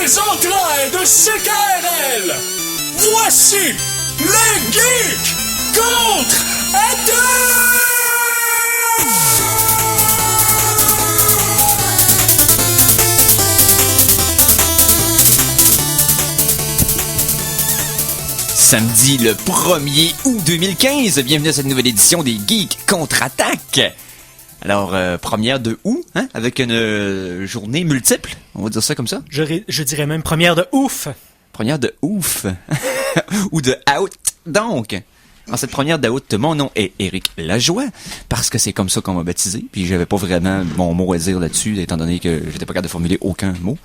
Les entrailles de CKRL. Voici les geeks contre Samedi le 1er août 2015, bienvenue à cette nouvelle édition des Geeks Contre-Attaque. Alors, première de août, hein, avec une journée multiple, on va dire ça comme ça. Je dirais même première de ouf. Première de ouf, ou de out. Donc, en cette première d'août, mon nom est Éric Lajoie, parce que c'est comme ça qu'on m'a baptisé, puis j'avais pas vraiment mon mot à dire là-dessus, étant donné que j'étais pas capable de formuler aucun mot.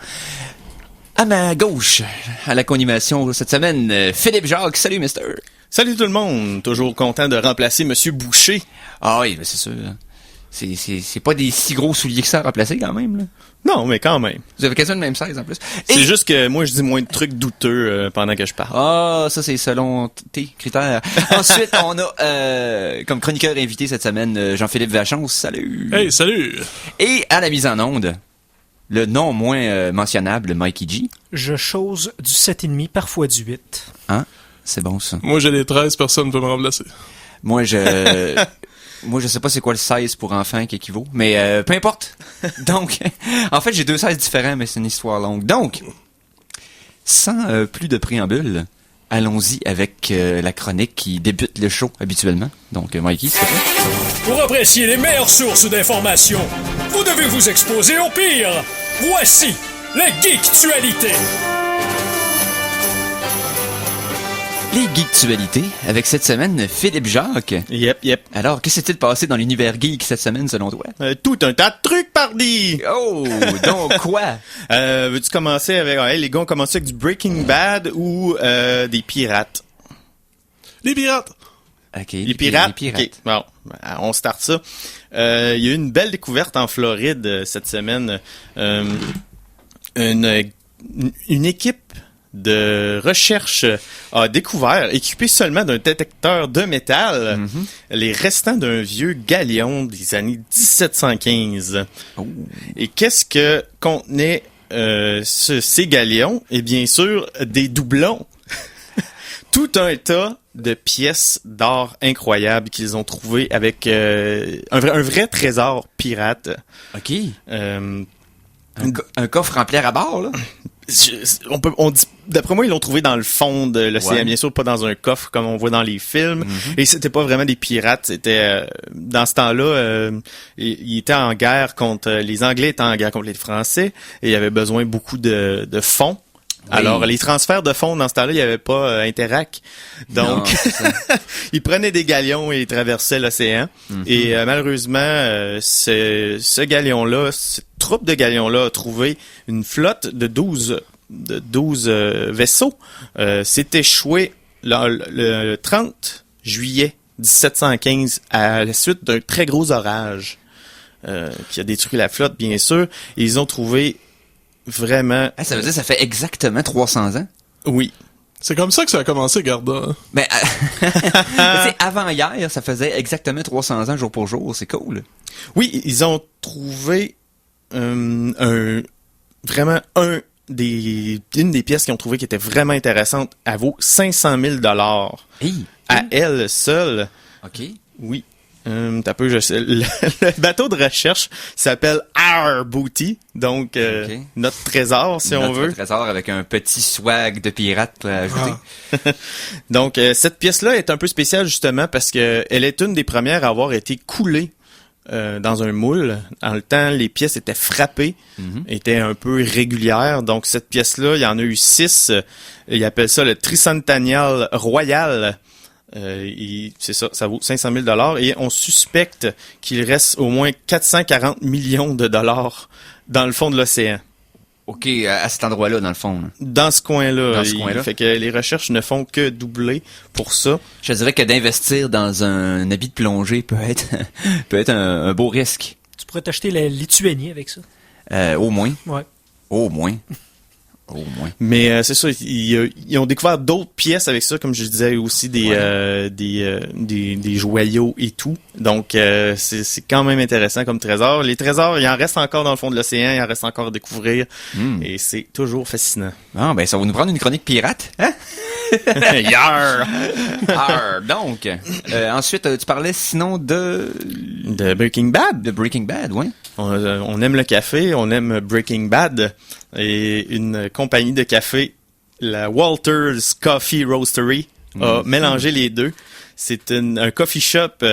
À ma gauche, à la co-animation cette semaine, Philippe Jacques. Salut, mister. Salut tout le monde. Toujours content de remplacer Monsieur Boucher. Ah oui, ben c'est sûr. C'est pas des si gros souliers que ça à remplacer quand même, là. Non, mais quand même. Vous avez quasiment le même size en plus. C'est juste que moi, je dis moins de trucs douteux pendant que je parle. Ah, ça c'est selon tes critères. Ensuite, on a comme chroniqueur invité cette semaine Jean-Philippe Vachon. Salut. Hey, salut. Et à la mise en onde, le non moins mentionnable Mikey G. Je chose du 7,5, parfois du 8. Hein? C'est bon ça. Moi, j'ai les 13, personne ne peut me remplacer. Moi, je sais pas c'est quoi le 16 pour enfants qui équivaut, mais peu importe. Donc, en fait, j'ai deux 16 différents, mais c'est une histoire longue. Donc, sans plus de préambule, allons-y avec la chronique qui débute le show habituellement. Donc, Mikey, s'il te plaît. Pour apprécier les meilleures sources d'informations, vous devez vous exposer au pire. Voici les Geektualités. Les Geektualités, avec cette semaine, Philippe Jacques. Yep. Alors, que s'est-il passé dans l'univers geek cette semaine, selon toi? Tout un tas de trucs, pardi! Oh, donc quoi? Veux-tu commencer avec... Ouais, les gars ont commencé avec du Breaking Bad ou des pirates? Les pirates. OK. Les pirates? Les pirates. OK, bon, on start ça. Il y a eu une belle découverte en Floride cette semaine. Une équipe de recherche a découvert, équipé seulement d'un détecteur de métal, les restants d'un vieux galion des années 1715. Oh. Et qu'est-ce que contenaient ces galions? Et bien sûr, des doublons. Tout un tas de pièces d'or incroyables qu'ils ont trouvées avec un vrai trésor pirate. OK. Euh, Un coffre rempli à bord, là? on dit, d'après moi, ils l'ont trouvé dans le fond de l'océan, Ouais. bien sûr, pas dans un coffre comme on voit dans les films. Et c'était pas vraiment des pirates, c'était dans ce temps-là, ils étaient en guerre contre les Anglais étaient en guerre contre les Français et il y avait besoin beaucoup de fonds. Oui. Alors, les transferts de fonds, dans ce temps-là, il n'y avait pas Interac. Donc, Non, ils prenaient des galions et ils traversaient l'océan. Et malheureusement, ce galion-là, cette troupe de galions-là a trouvé une flotte de 12 vaisseaux. C'est échoué le 30 juillet 1715 à la suite d'un très gros orage qui a détruit la flotte, bien sûr. Et ils ont trouvé vraiment... Ça veut dire que ça fait exactement 300 ans? Oui. C'est comme ça que ça a commencé, Garda. Ben, c'est avant hier, ça faisait exactement 300 ans jour pour jour. C'est cool. Oui, ils ont trouvé une des pièces qu'ils ont trouvé qui était vraiment intéressante. Elle vaut 500 000 Hey. à elle seule. OK. Oui. T'as peu, le bateau de recherche s'appelle Our Booty, donc Ok. notre trésor, si on Notre veut. trésor avec un petit swag de pirate à ajouter. Donc, cette pièce-là est un peu spéciale justement parce que elle est une des premières à avoir été coulée dans un moule. Dans le temps, les pièces étaient frappées, étaient un peu irrégulières. Donc, cette pièce-là, il y en a eu 6. Ils appellent ça le Tricentennial Royal. C'est ça vaut 500 000 et on suspecte qu'il reste au moins 440 millions de dollars dans le fond de l'océan. OK, à cet endroit-là, dans le fond. Là. Dans ce coin-là. Dans ce coin-là. Fait que les recherches ne font que doubler pour ça. Je dirais que d'investir dans un habit de plongée peut être un beau risque. Tu pourrais t'acheter la Lituanie avec ça. Au moins. Ouais. Au moins. Au moins. Mais c'est ça, ils ont découvert d'autres pièces avec ça, comme je disais aussi des joyaux et tout. Donc c'est quand même intéressant comme trésor. Les trésors, il en reste encore dans le fond de l'océan, il en reste encore à découvrir et c'est toujours fascinant. Bon, ben ça va nous prendre une chronique pirate, hein? Yarr! Donc, ensuite, tu parlais sinon de Breaking Bad. de Breaking Bad, ouais. On aime le café, on aime Breaking Bad et une compagnie de café, la Walters Coffee Roastery, a mélangé les deux. C'est un coffee shop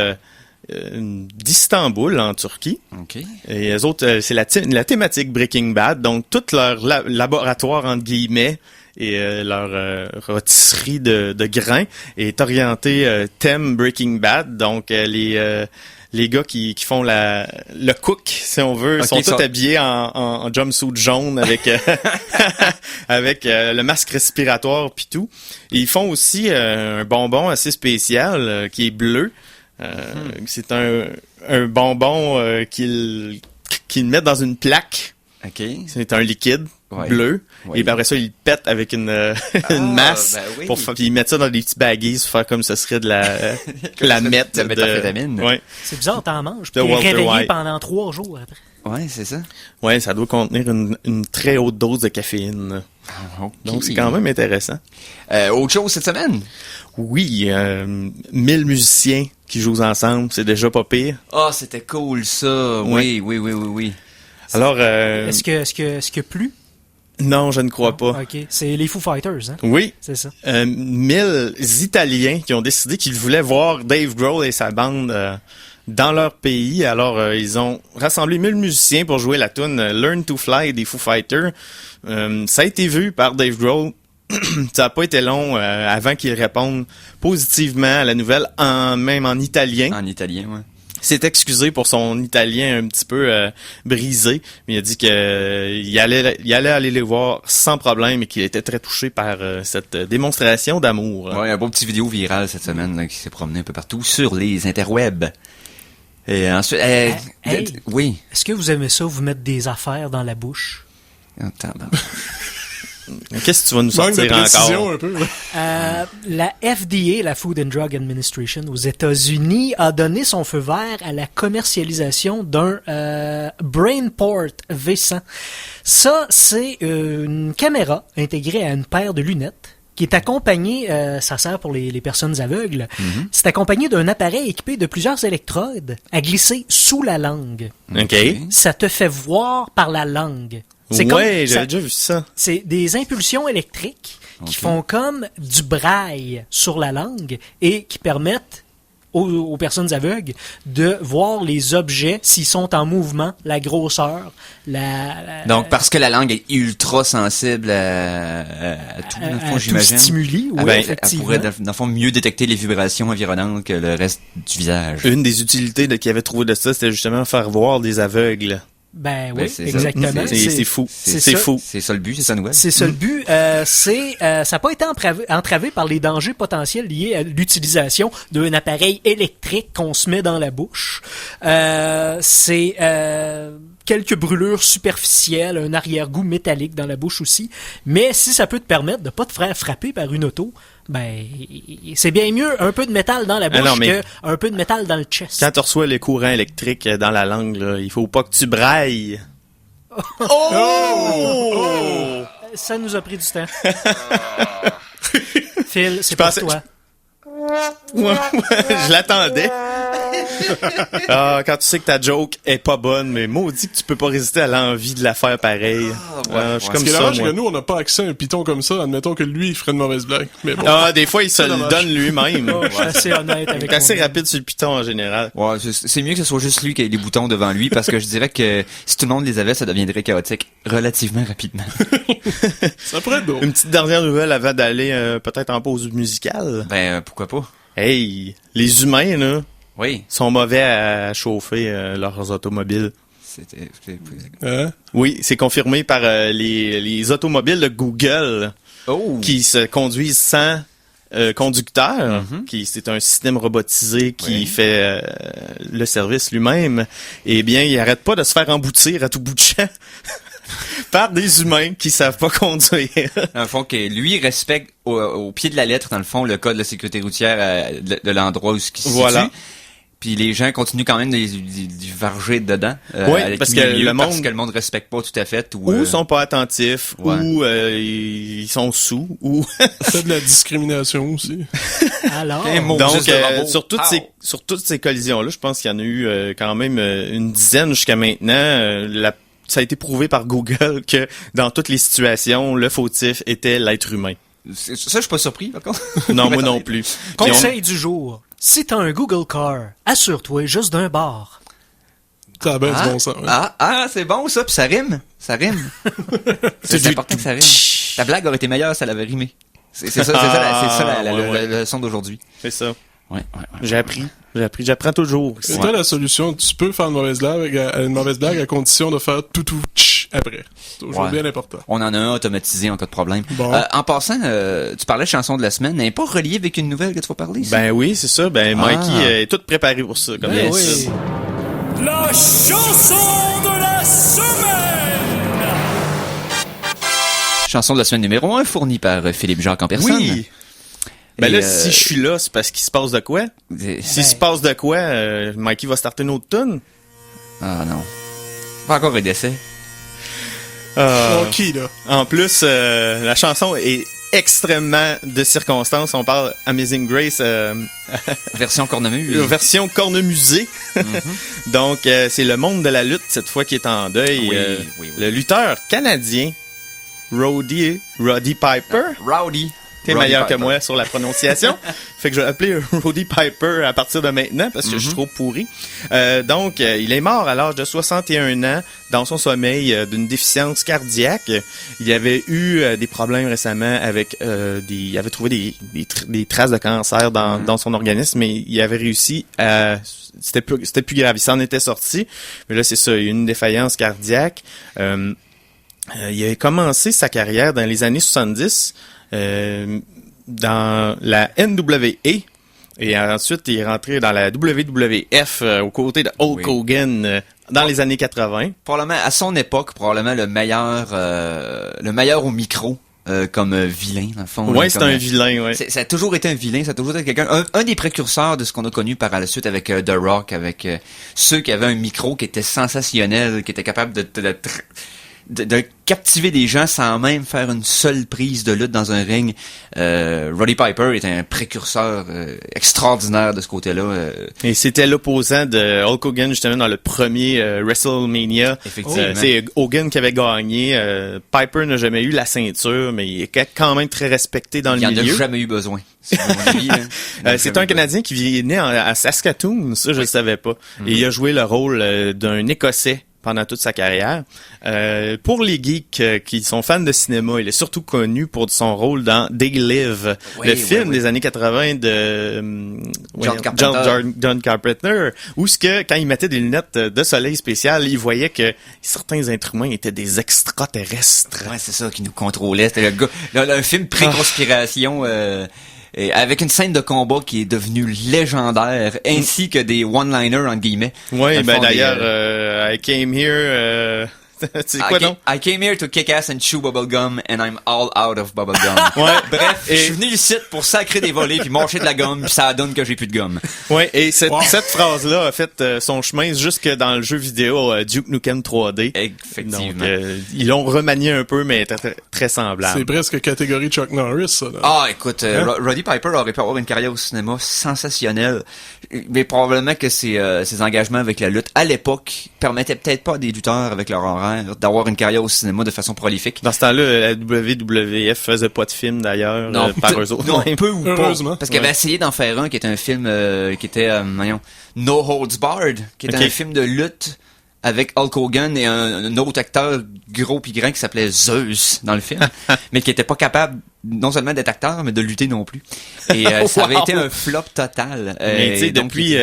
d'Istanbul en Turquie. OK. Et eux autres, c'est la thématique Breaking Bad, donc tout leur laboratoire entre guillemets et leur rôtisserie de grains est orienté thème Breaking Bad, donc les gars qui font le cook, si on veut, sont tous habillés en jumpsuit jaune avec avec le masque respiratoire puis tout. Et ils font aussi un bonbon assez spécial qui est bleu. C'est un bonbon qu'ils mettent dans une plaque. OK. C'est un liquide bleu. Oui. Et puis après ça, ils le pètent avec une masse. Ben oui. Puis ils mettent ça dans des petits baggies pour faire comme ce serait de la meth. De la méthamphétamine. Ouais. C'est bizarre, t'en manges. De Puis t'es Walter réveillé White. pendant 3 jours après. Ouais, c'est ça. Ouais, ça doit contenir une très haute dose de caféine. OK. Donc c'est quand même intéressant. Autre chose cette semaine? Oui, 1000 musiciens qui jouent ensemble, c'est déjà pas pire. Ah, c'était cool ça. Oui. Alors, Est-ce que plus? non, je ne crois pas. OK. C'est les Foo Fighters, hein? Oui, C'est ça. 1000 Italiens qui ont décidé qu'ils voulaient voir Dave Grohl et sa bande dans leur pays. Alors, ils ont rassemblé 1000 musiciens pour jouer la tune Learn to Fly des Foo Fighters. Ça a été vu par Dave Grohl. Ça n'a pas été long avant qu'il réponde positivement à la nouvelle, même en italien. En italien, ouais. S'est excusé pour son italien un petit peu brisé, mais il a dit que il allait aller les voir sans problème et qu'il était très touché par cette démonstration d'amour. Ouais, un beau petit vidéo virale cette semaine là, qui s'est promené un peu partout sur les interwebs. Et ensuite, oui. Est-ce que vous aimez ça, vous mettre des affaires dans la bouche? Attends, Qu'est-ce que tu vas nous Manque de sortir précision encore? un peu. La FDA, la Food and Drug Administration aux États-Unis, a donné son feu vert à la commercialisation d'un BrainPort V100. Ça, c'est une caméra intégrée à une paire de lunettes qui est accompagnée, ça sert pour les personnes aveugles, c'est accompagné d'un appareil équipé de plusieurs électrodes à glisser sous la langue. OK. Ça te fait voir par la langue. C'est Ouais, comme, j'avais déjà vu ça. c'est des impulsions électriques qui font comme du braille sur la langue et qui permettent aux personnes aveugles de voir les objets s'ils sont en mouvement, la grosseur, Donc, parce que la langue est ultra sensible à tout, dans le fond, tout j'imagine. stimuli, oui, Elle effectivement. pourrait, dans le fond, mieux détecter les vibrations environnantes que le reste du visage. Une des utilités qu'il avait trouvé de ça, c'était justement faire voir des aveugles. Ben Ben, oui, c'est ça. exactement. C'est fou. c'est C'est ça. fou. C'est ça le but, c'est ça la nouvelle. C'est ça le but. Ça n'a pas été entravé par les dangers potentiels liés à l'utilisation d'un appareil électrique qu'on se met dans la bouche. C'est quelques brûlures superficielles, un arrière-goût métallique dans la bouche aussi. Mais si ça peut te permettre de pas te faire frapper par une auto, ben c'est bien mieux un peu de métal dans la bouche non, mais- que un peu de métal dans le chest. Quand tu reçois les courants électriques dans la langue, là, il faut pas que tu brailles. Ça nous a pris du temps. Phil, c'est pensais- pour toi. Je l'attendais. Quand tu sais que ta joke est pas bonne, mais maudit que tu peux pas résister à l'envie de la faire pareil. Je suis comme Ce qui est ça, dommage, c'est moi. que nous, on n'a pas accès à un piton comme ça. Admettons que lui, il ferait une mauvaise blague. Mais bon. Des fois, il se le dommage. donne lui-même. Je suis assez honnête avec Il est assez moi-même. rapide sur le piton en général. Ouais, c'est mieux que ce soit juste lui qui ait les boutons devant lui, parce que je dirais que si tout le monde les avait, ça deviendrait chaotique relativement rapidement. Ça pourrait être drôle. Une petite dernière nouvelle avant d'aller peut-être en pause musicale. Ben, pourquoi pas? Hey, les humains, là, Oui. sont mauvais à chauffer leurs automobiles. C'était... Hein? Oui, c'est confirmé par les automobiles de Google Oh! qui se conduisent sans conducteur, c'est un système robotisé qui Oui. fait le service lui-même. Eh bien, il arrête pas de se faire emboutir à tout bout de champ. par des humains qui savent pas conduire. Dans le fond, que lui respecte au pied de la lettre, dans le fond, le code de la sécurité routière de l'endroit où il se Voilà. situe. Puis les gens continuent quand même d'y varger dedans. Oui, parce que le monde respecte pas tout à fait. Ou sont pas attentifs, ouais. ou ils sont sous, ou... C'est de la discrimination aussi. Alors, Donc, sur toutes ces collisions-là, je pense qu'il y en a eu quand même une dizaine jusqu'à maintenant. Ça a été prouvé par Google que dans toutes les situations, le fautif était l'être humain. Ça, je suis pas surpris, par contre. Non, moi non plus. conseil du jour. Si t'as un Google Car, assure-toi juste d'un bar. Ça a bien du bon sens. Ouais. C'est bon ça, puis ça rime. Ça rime. c'est important que ça rime. Ta blague aurait été meilleure si elle avait rimé. C'est ça la leçon d'aujourd'hui. C'est ça. Ouais. J'apprends toujours. C'est toi la solution. Tu peux faire une mauvaise blague à condition de faire tout après. C'est toujours bien important. On en a un automatisé en cas de problème. Bon. En passant, tu parlais de chanson de la semaine. Elle n'est pas reliée avec une nouvelle que tu vas parler? Ça? Ben oui, c'est ça. Ben Mikey est tout préparé pour ça. Comme Ben oui. La chanson de la semaine! Chanson de la semaine numéro 1, fournie par Philippe Jacques en personne. Oui. Ben là, si je suis là, c'est parce qu'il se passe de quoi? S'il se passe de quoi, Mikey va starter une autre tune? Ah non. Pas encore un décès. Qui, là? En plus, la chanson est extrêmement de circonstances. On parle Amazing Grace, Version cornemuse. version cornemusée. Donc, c'est le monde de la lutte, cette fois, qui est en deuil. Oui. Le lutteur canadien, Roddy Piper. Rowdy. T'es meilleur que moi sur la prononciation. Fait que je vais appeler Roddy Piper à partir de maintenant parce que je suis trop pourri. Donc, il est mort à l'âge de 61 ans dans son sommeil d'une déficience cardiaque. Il avait eu des problèmes récemment avec il avait trouvé des traces de cancer dans son organisme, mais il avait réussi à... C'était plus grave. Il s'en était sorti. Mais là, c'est ça. Il y a eu une défaillance cardiaque. Il a commencé sa carrière dans les années 70 dans la NWA et ensuite il est rentré dans la WWF aux côtés de Hulk Hogan dans les années 80. Probablement, à son époque, le meilleur au micro. Comme vilain, dans le fond. Ouais, c'est un vilain, ouais. Ça a toujours été un vilain, ça a toujours été quelqu'un... Un des précurseurs de ce qu'on a connu par la suite avec The Rock, avec ceux qui avaient un micro qui était sensationnel, qui était capable de captiver des gens sans même faire une seule prise de lutte dans un ring. Roddy Piper est un précurseur extraordinaire de ce côté-là. Et c'était l'opposant de Hulk Hogan justement dans le premier WrestleMania. Effectivement. C'est Hogan qui avait gagné. Piper n'a jamais eu la ceinture, mais il est quand même très respecté dans le milieu. Il en a jamais eu besoin. C'est un Canadien qui est né à Saskatoon, ça je le savais pas. Et il a joué le rôle d'un Écossais pendant toute sa carrière. Pour les geeks qui sont fans de cinéma, il est surtout connu pour son rôle dans They Live, le film des années 80 de John Carpenter, où quand il mettait des lunettes de soleil spéciales, il voyait que certains êtres humains étaient des extraterrestres. Ouais, c'est ça qui nous contrôlait. C'était le gars, un film pré-conspiration. Et avec une scène de combat qui est devenue légendaire, ainsi que des one-liners entre guillemets. Oui, ben d'ailleurs, I came here. C'est quoi donc? I came here to kick ass and chew bubblegum and I'm all out of bubblegum. Ouais. Bref, je suis venu ici pour sacrer des volets puis mâcher de la gomme puis ça donne que j'ai plus de gomme. Ouais, et cette phrase-là a fait son chemin jusque dans le jeu vidéo Duke Nukem 3D. Effectivement. Donc, ils l'ont remanié un peu, mais très, très semblable. C'est presque catégorie Chuck Norris, ça. Là. Ah, écoute, Roddy Piper aurait pu avoir une carrière au cinéma sensationnelle, mais probablement que ses engagements avec la lutte à l'époque permettaient peut-être pas à des lutteurs avec leur horaire d'avoir une carrière au cinéma de façon prolifique. Dans ce temps-là, la WWF faisait pas de film d'ailleurs par eux autres. Non, peu ou heureusement. pas. Parce qu'il avait essayé d'en faire un qui était un film qui était, No Holds Barred, qui était un film de lutte avec Hulk Hogan et un autre acteur gros pis grand qui s'appelait Zeus dans le film, mais qui était pas capable non seulement d'être acteur, mais de lutter non plus. Et ça avait été un flop total. Mais tu sais, depuis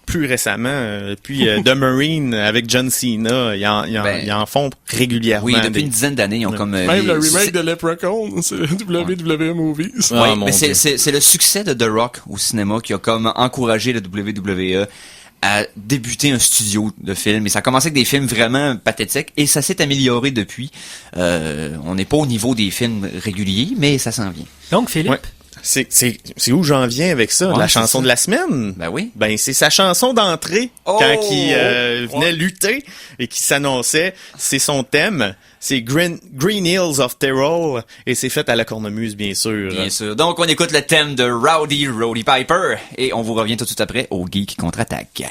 plus récemment, depuis The Marine avec John Cena, ils en font régulièrement. Oui, depuis une dizaine d'années, ils ont comme... Même le remake de Leprechaun, c'est WWE Movies. Ouais, mais c'est le succès de The Rock au cinéma qui a comme encouragé le WWE à débuter un studio de films. Et ça a commencé avec des films vraiment pathétiques et ça s'est amélioré depuis. On n'est pas au niveau des films réguliers, mais ça s'en vient. Donc, Philippe... Ouais. C'est où j'en viens avec ça? Ouais, la chanson de la semaine? Ben oui. Ben, c'est sa chanson d'entrée quand il venait lutter et qui s'annonçait. C'est son thème. C'est Green Hills of Terror et c'est fait à la cornemuse, bien sûr. Bien sûr. Donc, on écoute le thème de Rowdy Roddy Piper et on vous revient tout de suite après au Geek Contre-Attaque.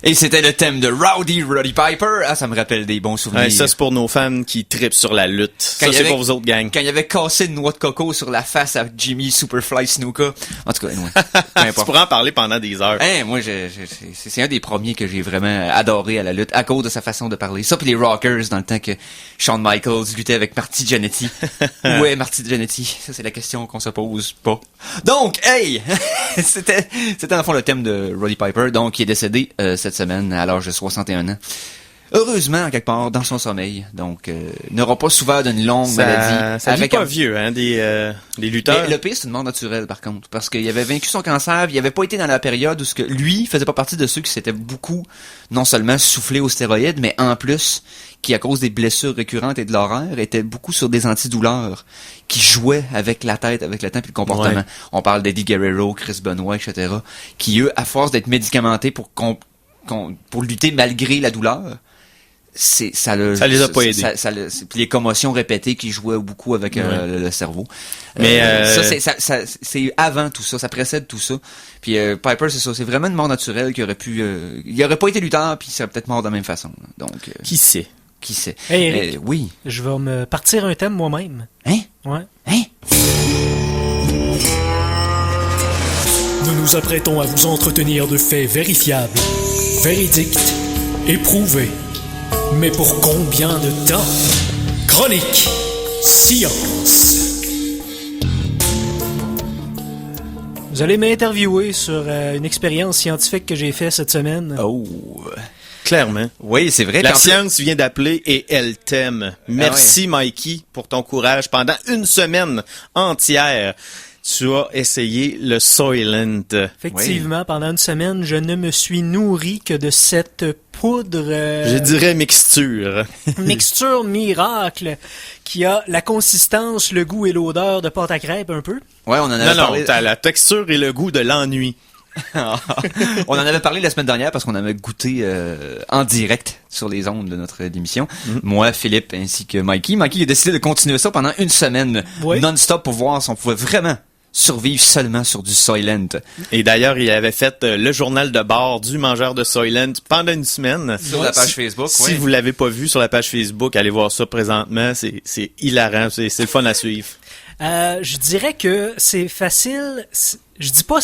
Et c'était le thème de Rowdy Roddy Piper. Ah, ça me rappelle des bons souvenirs. Ouais, ça, c'est pour nos fans qui tripent sur la lutte. Ça, c'est pour vous autres, gang. Quand il avait cassé une noix de coco sur la face à Jimmy Superfly Snuka. En tout cas, anyway, tu pourrais en parler pendant des heures. Moi, c'est un des premiers que j'ai vraiment adoré à la lutte à cause de sa façon de parler. Ça, puis les Rockers, dans le temps que Shawn Michaels luttait avec Marty Jannetty. Où est Marty Jannetty? Ça, c'est la question qu'on se pose pas. Donc, hey! c'était dans le fond le thème de Roddy Piper, donc qui est décédé cette semaine à l'âge de 61 ans. Heureusement, quelque part, dans son sommeil. Donc, n'aura pas souffert d'une longue maladie. Ça vit pas vieux, hein, des lutteurs. Mais le pire, c'est une mort naturelle, par contre. Parce qu'il avait vaincu son cancer, il avait pas été dans la période où lui faisait pas partie de ceux qui s'étaient beaucoup, non seulement soufflé aux stéroïdes, mais en plus, qui, à cause des blessures récurrentes et de l'horaire, était beaucoup sur des antidouleurs, qui jouaient avec la tête, avec le temps et le comportement. Ouais. On parle d'Eddie Guerrero, Chris Benoit, etc., qui, eux, à force d'être médicamentés pour lutter malgré la douleur, ça les a pas aidés. Puis les commotions répétées qui jouaient beaucoup avec le cerveau. Mais c'est avant tout ça, ça précède tout ça. Puis Piper, c'est ça, c'est vraiment une mort naturelle qui aurait pu il aurait pas été lutteur puis il serait peut-être mort de la même façon. Donc qui sait. Hey Eric, oui. Je vais me partir un thème moi-même. Hein? Ouais. Hein? Nous nous apprêtons à vous entretenir de faits vérifiables, véridiques, éprouvés. Mais pour combien de temps? Chronique Science. Vous allez m'interviewer sur une expérience scientifique que j'ai faite cette semaine. Oh. Clairement. Oui, c'est vrai. La science vient d'appeler et elle t'aime. Merci, Mikey, pour ton courage. Pendant une semaine entière, tu as essayé le Soylent. Effectivement, pendant une semaine, je ne me suis nourri que de cette poudre... je dirais mixture. Mixture miracle, qui a la consistance, le goût et l'odeur de pâte à crêpes un peu. Ouais, on en avait parlé. Non, t'as la texture et le goût de l'ennui. On en avait parlé la semaine dernière parce qu'on avait goûté en direct sur les ondes de notre émission. Moi, Philippe ainsi que Mikey. Mikey a décidé de continuer ça pendant une semaine non-stop pour voir si on pouvait vraiment survivre seulement sur du Soylent. Et d'ailleurs, il avait fait le journal de bord du mangeur de Soylent pendant une semaine. Sur la page Facebook, Si vous l'avez pas vu sur la page Facebook, allez voir ça présentement. C'est hilarant. C'est le fun à suivre. Je dirais que c'est facile. Je dis pas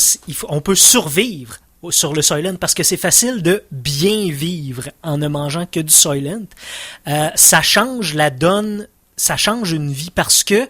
on peut survivre sur le Soylent parce que c'est facile de bien vivre en ne mangeant que du Soylent. Ça change la donne, ça change une vie parce que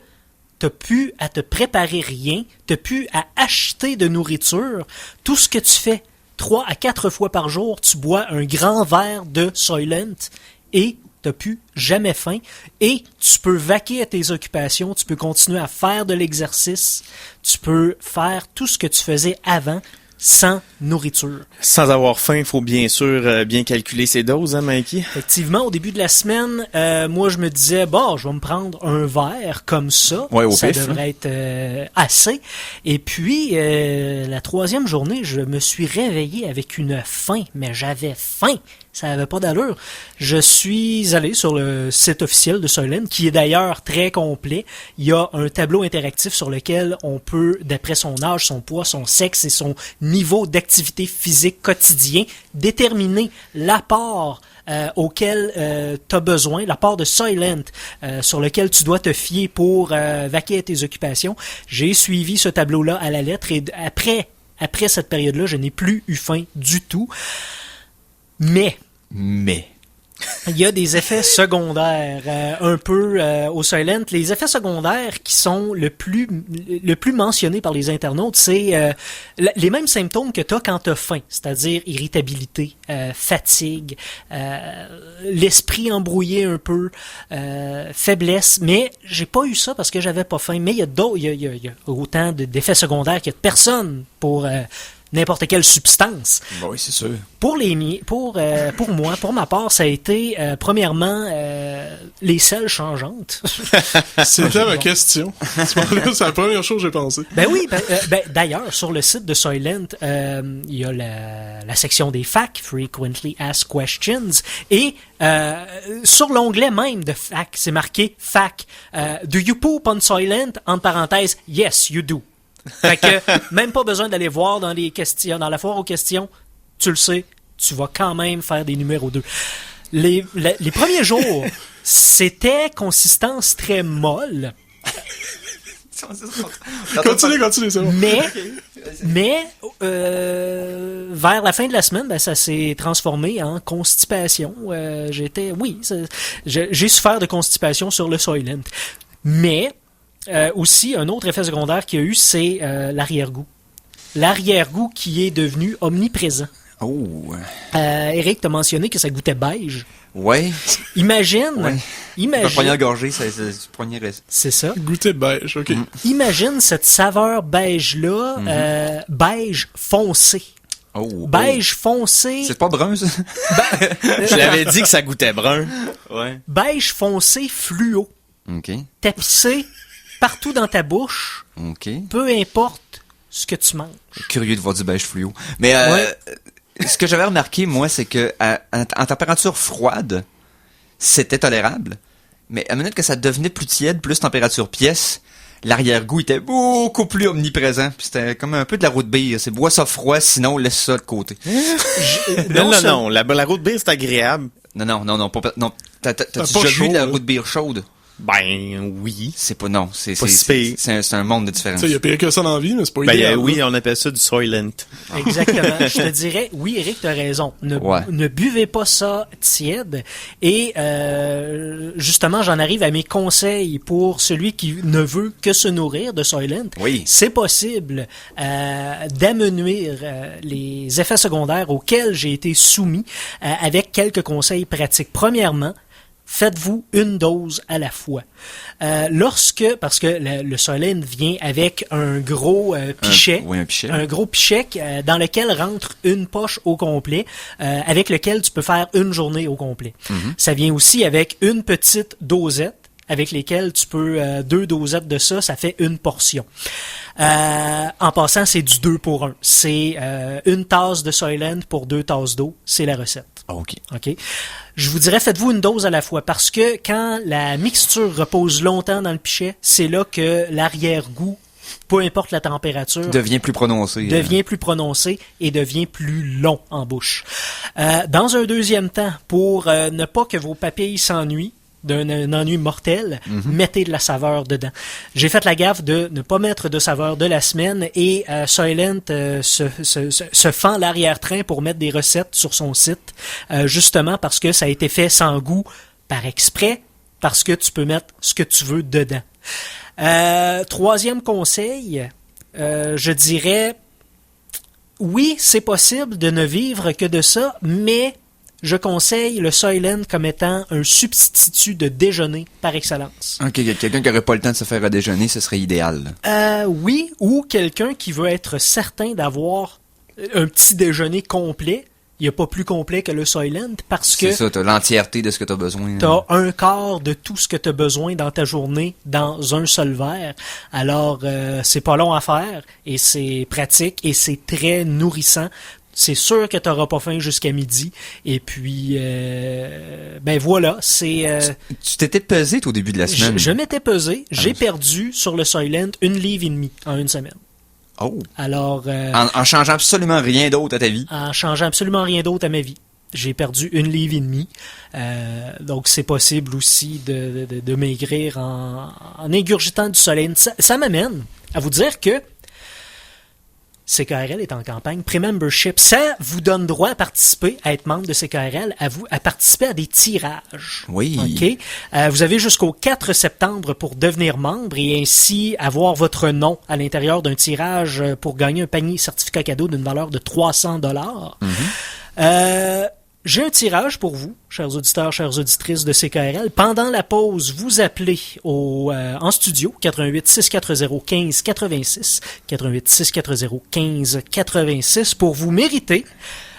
t'as plus à te préparer rien, t'as plus à acheter de nourriture. Tout ce que tu fais 3 à 4 fois par jour, tu bois un grand verre de Soylent et t'as plus jamais faim et tu peux vaquer à tes occupations, tu peux continuer à faire de l'exercice, tu peux faire tout ce que tu faisais avant sans nourriture. Sans avoir faim, il faut bien sûr bien calculer ses doses, hein, Mikey? Effectivement, au début de la semaine, moi je me disais, bon, je vais me prendre un verre comme ça. Ouais, au ça pif, devrait être assez. Et puis, la 3e journée, je me suis réveillé avec une faim, mais j'avais faim. Ça n'avait pas d'allure. Je suis allé sur le site officiel de Soylent, qui est d'ailleurs très complet. Il y a un tableau interactif sur lequel on peut, d'après son âge, son poids, son sexe et son niveau d'activité physique quotidien, déterminer l'apport auquel tu as besoin, l'apport de Soylent sur lequel tu dois te fier pour vaquer à tes occupations. J'ai suivi ce tableau-là à la lettre et après cette période-là, je n'ai plus eu faim du tout. Mais il y a des effets secondaires un peu au Soylent. Les effets secondaires qui sont le plus mentionnés par les internautes, c'est les mêmes symptômes que tu as quand tu as faim, c'est-à-dire irritabilité, fatigue, l'esprit embrouillé un peu, faiblesse. Mais j'ai pas eu ça parce que j'avais pas faim. Mais il y a autant d'effets secondaires qu'il y a de personnes pour n'importe quelle substance. Bah oui, c'est sûr. Pour moi, pour ma part, ça a été premièrement les selles changeantes. C'était ma question. C'est la première chose que j'ai pensé. Ben oui, d'ailleurs, sur le site de Soylent, il y a la section des FAQ, Frequently Asked Questions, et sur l'onglet même de FAQ, c'est marqué FAQ. Do you poop on Soylent? Entre parenthèses, yes, you do. Fait que même pas besoin d'aller voir dans les questions, dans la foire aux questions, tu le sais, tu vas quand même faire des numéros 2. Les premiers jours, c'était consistance très molle. Continue, c'est bon. Mais vers la fin de la semaine, ben, ça s'est transformé en constipation. J'ai souffert de constipation sur le Soylent. Mais aussi, un autre effet secondaire qu'il y a eu, c'est l'arrière-goût. L'arrière-goût qui est devenu omniprésent. Oh. Eric, t'as mentionné que ça goûtait beige. Ouais. Imagine. La première gorgée, c'est C'est ça. Goûter beige, ok. Imagine cette saveur beige-là, beige foncé. Oh. Beige foncé. C'est pas brun, ça? Je l'avais dit que ça goûtait brun. Ouais. Beige foncé fluo. OK. Tapissé partout dans ta bouche. OK. Peu importe ce que tu manges. Curieux de voir du beige fluo. Mais ce que j'avais remarqué, moi, c'est que en température froide, c'était tolérable. Mais à minute que ça devenait plus tiède, plus température pièce, l'arrière-goût était beaucoup plus omniprésent. Puis c'était comme un peu de la root beer. C'est bois ça froid, sinon laisse ça de côté. Non. La root beer, c'est agréable. Non. T'as-tu pas déjà chaud, vu de la là. root beer chaude? Ben, oui. C'est pas, non. C'est si pire. un monde de différence. Tu sais, il y a pire que ça dans la vie, mais c'est pas Ben, idéal. oui, on appelle ça du Soylent. Exactement. Je te dirais, oui, Eric, t'as raison. Ne buvez pas ça tiède. Et justement, j'en arrive à mes conseils pour celui qui ne veut que se nourrir de Soylent. Oui. C'est possible d'amenuire les effets secondaires auxquels j'ai été soumis avec quelques conseils pratiques. Premièrement, faites-vous une dose à la fois. Parce que le Soylent vient avec un gros pichet. Un pichet. Un gros pichet dans lequel rentre une poche au complet, avec lequel tu peux faire une journée au complet. Mm-hmm. Ça vient aussi avec une petite dosette, avec lesquelles tu peux 2 dosettes de ça fait une portion. En passant, c'est du 2 pour 1. C'est une tasse de Soylent pour 2 tasses d'eau. C'est la recette. OK. Je vous dirais, faites-vous une dose à la fois, parce que quand la mixture repose longtemps dans le pichet, c'est là que l'arrière-goût peu importe la température, Devient plus prononcé. devient plus prononcé et devient plus long en bouche. Dans un deuxième temps, pour ne pas que vos papilles s'ennuient, d'un ennui mortel, mettez de la saveur dedans. J'ai fait la gaffe de ne pas mettre de saveur de la semaine et Soylent se fend l'arrière-train pour mettre des recettes sur son site, justement parce que ça a été fait sans goût par exprès, parce que tu peux mettre ce que tu veux dedans. Troisième conseil, je dirais, oui, c'est possible de ne vivre que de ça, mais je conseille le Soylent comme étant un substitut de déjeuner par excellence. OK, quelqu'un qui n'aurait pas le temps de se faire à déjeuner, ce serait idéal. Oui, ou quelqu'un qui veut être certain d'avoir un petit déjeuner complet. Il n'y a pas plus complet que le Soylent parce que C'est ça, t'as l'entièreté de ce que t'as besoin. tu as un quart de tout ce que tu as besoin dans ta journée dans un seul verre. Alors, c'est pas long à faire et c'est pratique et c'est très nourrissant. C'est sûr que tu n'auras pas faim jusqu'à midi. Et puis, ben voilà, c'est... Tu t'étais pesé au début de la semaine. je m'étais pesé. J'ai perdu sur le Soylent 1,5 livre en une semaine. Oh! Alors, En changeant absolument rien d'autre à ta vie. en changeant absolument rien d'autre à ma vie. J'ai perdu 1,5 livre. Donc, c'est possible aussi de maigrir en ingurgitant du Soylent. Ça m'amène à vous dire que CKRL est en campagne pré-membership. Ça vous donne droit à participer, à être membre de CKRL, à participer à des tirages. Oui. OK? Vous avez jusqu'au 4 septembre pour devenir membre et ainsi avoir votre nom à l'intérieur d'un tirage pour gagner un panier certificat cadeau d'une valeur de 300 $. J'ai un tirage pour vous, chers auditeurs, chères auditrices de CKRL. Pendant la pause, vous appelez en studio 88 640 15 86 88 640 15 86 pour vous mériter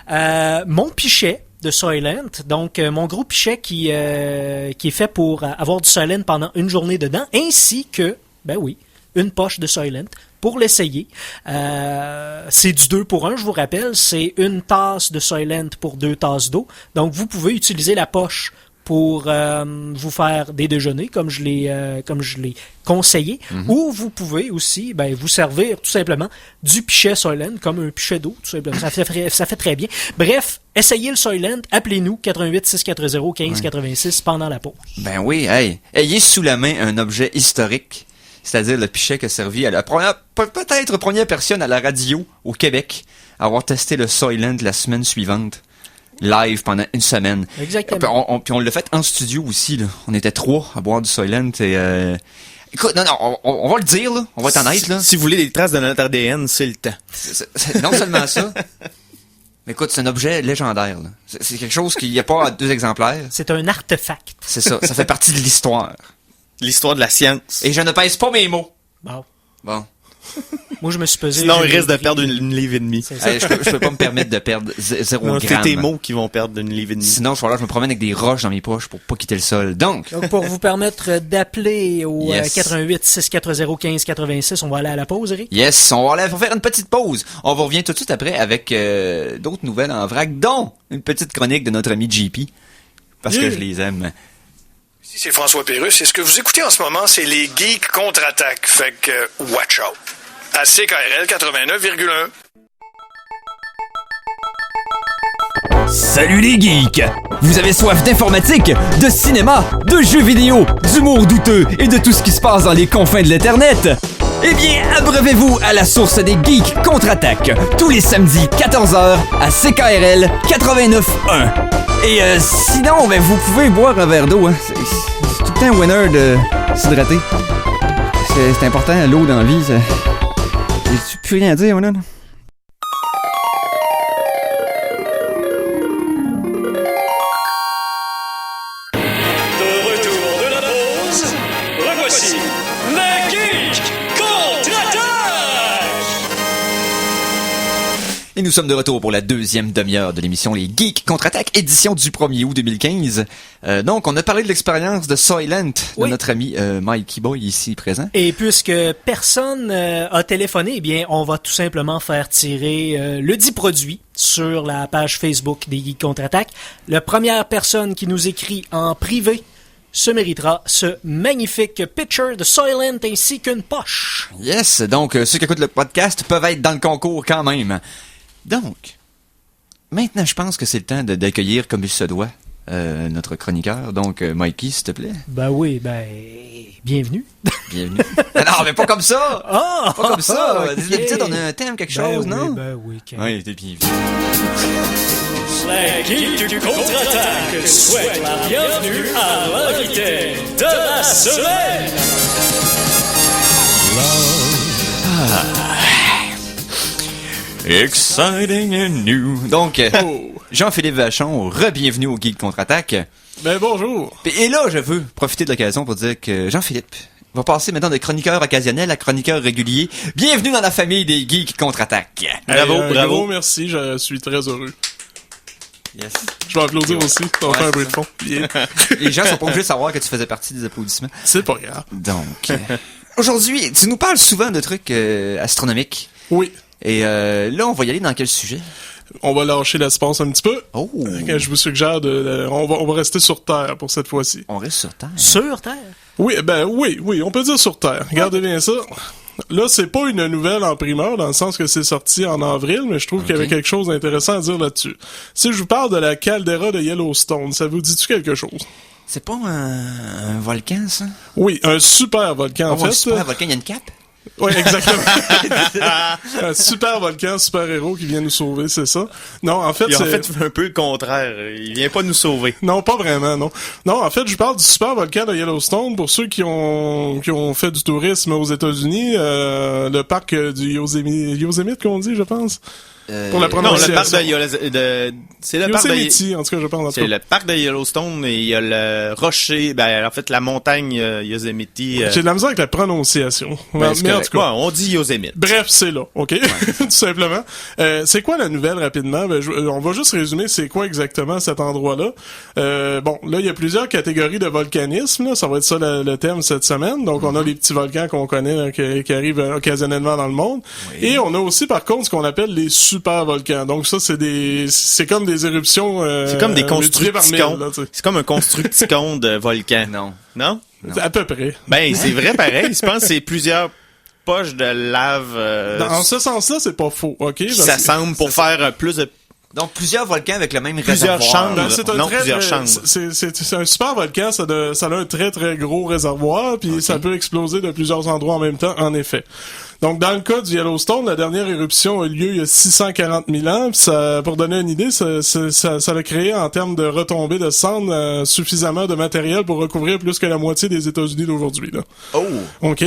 mon pichet de Soylent. Donc, mon gros pichet qui est fait pour avoir du Soylent pendant une journée dedans, ainsi que, ben oui, une poche de Soylent pour l'essayer. C'est du 2 pour 1, je vous rappelle. C'est une tasse de Soylent pour 2 tasses d'eau. Donc, vous pouvez utiliser la poche pour vous faire des déjeuners, comme je l'ai conseillé. Ou vous pouvez aussi vous servir tout simplement du pichet Soylent comme un pichet d'eau, tout simplement. Ça fait très bien. Bref, essayez le Soylent. Appelez-nous 88 640 15 86 pendant la pause. Ben oui, hey. Ayez sous la main un objet historique. C'est-à-dire le pichet qui a servi à la peut-être première personne à la radio au Québec à avoir testé le Soylent la semaine suivante. Live pendant une semaine. Exactement. Puis on l'a fait en studio aussi, là. On était 3 à boire du Soylent et écoute, non, on va le dire, là. On va être honnête, là. Si vous voulez des traces de notre ADN, c'est le temps. C'est non seulement ça, mais écoute, c'est un objet légendaire, là. C'est quelque chose qu'il n'y a pas à 2 exemplaires. C'est un artefact. C'est ça. Ça fait partie de l'histoire. L'histoire de la science. Et je ne pèse pas mes mots. Bon. Bon. Moi, je me suis pesé. Sinon, il risque de perdre 1,5 livre. C'est ça. Je peux pas me permettre de perdre 0 Non, gramme. c'est tes mots qui vont perdre 1,5 livre. Sinon, je me promène avec des roches dans mes poches pour pas quitter le sol. Donc, Pour vous permettre d'appeler au Yes. 88 640 15 86, on va aller à la pause, Eric. yes, on va aller faire une petite pause. On va revenir tout de suite après avec d'autres nouvelles en vrac, dont une petite chronique de notre ami JP. Parce que je les aime. Ici, c'est François Pérusse. Et ce que vous écoutez en ce moment, c'est les Geeks contre-attaque. Fait que, watch out. À CKRL 89,1. Salut les geeks! Vous avez soif d'informatique, de cinéma, de jeux vidéo, d'humour douteux et de tout ce qui se passe dans les confins de l'Internet? Eh bien, abreuvez-vous à la source des Geeks contre-attaque, tous les samedis 14h à CKRL 89.1. Et sinon, vous pouvez boire un verre d'eau, hein. C'est tout le temps un winner de s'hydrater. C'est important, l'eau dans la vie, ça... J'ai plus rien à dire, là. De retour de la pause, revoici les Geeks contre-attaque! Et nous sommes de retour pour la deuxième demi-heure de l'émission Les Geeks contre-attaque, édition du 1er août 2015. Donc, on a parlé de l'expérience de Soylent de notre ami Mikey Boy ici présent. Et puisque personne a téléphoné, eh bien, on va tout simplement faire tirer le dit produit sur la page Facebook des Geeks contre-attaque. La première personne qui nous écrit en privé se méritera ce magnifique pitcher de Soylent ainsi qu'une poche. Yes, donc ceux qui écoutent le podcast peuvent être dans le concours quand même. Donc, maintenant je pense que c'est le temps d'accueillir comme il se doit notre chroniqueur. Donc, Mikey, s'il te plaît. Ben oui, bienvenue. Bienvenue. Non, mais pas comme ça! Ah! Pas comme ça! Ok. D'habitude, on a un thème, quelque chose, non? Oui, Oui, t'es bienvenu. La Geek du contre-attaque souhaite la bienvenue à l'invité de la semaine. Exciting and new. Donc, Jean-Philippe Vachon, re-bienvenue au Geek Contre-Attaque. Ben bonjour. Et là, je veux profiter de l'occasion pour dire que Jean-Philippe va passer maintenant de chroniqueur occasionnel à chroniqueur régulier. Bienvenue dans la famille des Geeks Contre-Attaque. Bravo, bravo. Gros merci, je suis très heureux. Yes. Je vais applaudir aussi, on va faire un bruit de fond. Yeah. Les gens sont pas obligés de savoir que tu faisais partie des applaudissements. C'est pas grave. Donc, aujourd'hui, tu nous parles souvent de trucs astronomiques. Oui. Et là, on va y aller dans quel sujet? On va lâcher l'espace un petit peu. Oh! Je vous suggère on va rester sur Terre pour cette fois-ci. On reste sur Terre. Sur Terre? Oui, on peut dire sur Terre. Regardez bien ça. Là, c'est pas une nouvelle en primeur, dans le sens que c'est sorti en avril, mais je trouve qu'il y avait quelque chose d'intéressant à dire là-dessus. Si je vous parle de la caldeira de Yellowstone, ça vous dit-tu quelque chose? C'est pas un volcan, ça? Oui, un super volcan, en fait. Un super volcan, il y a une cape? Oui, exactement. Un super volcan, super héros qui vient nous sauver, c'est ça. Non, en fait, Il a en fait un peu le contraire. Il vient pas nous sauver. Non, pas vraiment, non. Non, en fait, je parle du super volcan de Yellowstone. Pour ceux qui ont fait du tourisme aux États-Unis, le parc du Yosemite qu'on dit, je pense. Pour la prononciation. Non, le parc c'est le parc de Yosemite, en tout cas, je pense. C'est le parc de Yellowstone et il y a le rocher, en fait, la montagne Yosemite. J'ai de la misère avec la prononciation. Mais en tout cas, on dit Yosemite. Bref, c'est là, ok? Tout simplement. C'est quoi la nouvelle, rapidement? On va juste résumer c'est quoi exactement cet endroit-là. Bon, là, il y a plusieurs catégories de volcanisme, là. Ça va être ça le thème cette semaine. Donc, on a les petits volcans qu'on connaît, là, qui arrivent occasionnellement dans le monde. Oui. Et on a aussi, par contre, ce qu'on appelle les super volcans. Donc, ça, c'est comme des éruptions, c'est comme des constructicons. C'est comme un constructicon de volcan. Non? Non? À peu près. Ben, c'est vrai pareil. Je pense que c'est plusieurs poches de lave. Dans ce sens-là, c'est pas faux, ok? Ça semble pour faire plus de... Donc, plusieurs volcans avec le même plusieurs réservoir. Chambres. Plusieurs chambres. C'est un super volcan, ça a un très très gros réservoir, puis ça peut exploser de plusieurs endroits en même temps, en effet. Donc, dans le cas du Yellowstone, la dernière éruption a eu lieu il y a 640 000 ans. Puis ça, pour donner une idée, ça a créé en termes de retombées de cendres suffisamment de matériel pour recouvrir plus que la moitié des États-Unis d'aujourd'hui. Là. Oh! OK.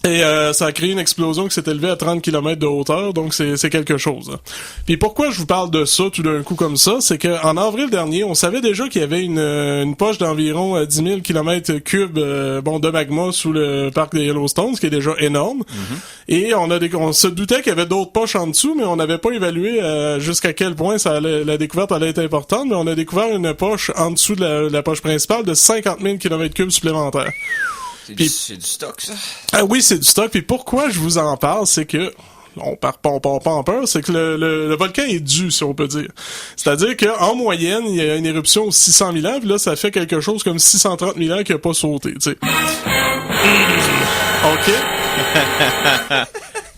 Et ça a créé une explosion qui s'est élevée à 30 km de hauteur, donc c'est quelque chose. Puis pourquoi je vous parle de ça tout d'un coup comme ça, c'est que en avril dernier, on savait déjà qu'il y avait une poche d'environ 10 000 km3 de magma sous le parc de Yellowstone, ce qui est déjà énorme. Mm-hmm. Et on se doutait qu'il y avait d'autres poches en dessous, mais on n'avait pas évalué jusqu'à quel point la découverte allait être importante, mais on a découvert une poche en dessous de la poche principale de 50 000 km3 supplémentaires. C'est du stock, ça? Ah oui, c'est du stock. Puis pourquoi je vous en parle, c'est que on part pas en peur, c'est que le volcan est dû, si on peut dire. C'est-à-dire qu'en moyenne, il y a une éruption aux 600 000 ans, puis là, ça fait quelque chose comme 630 000 ans qui a pas sauté, tu sais. OK.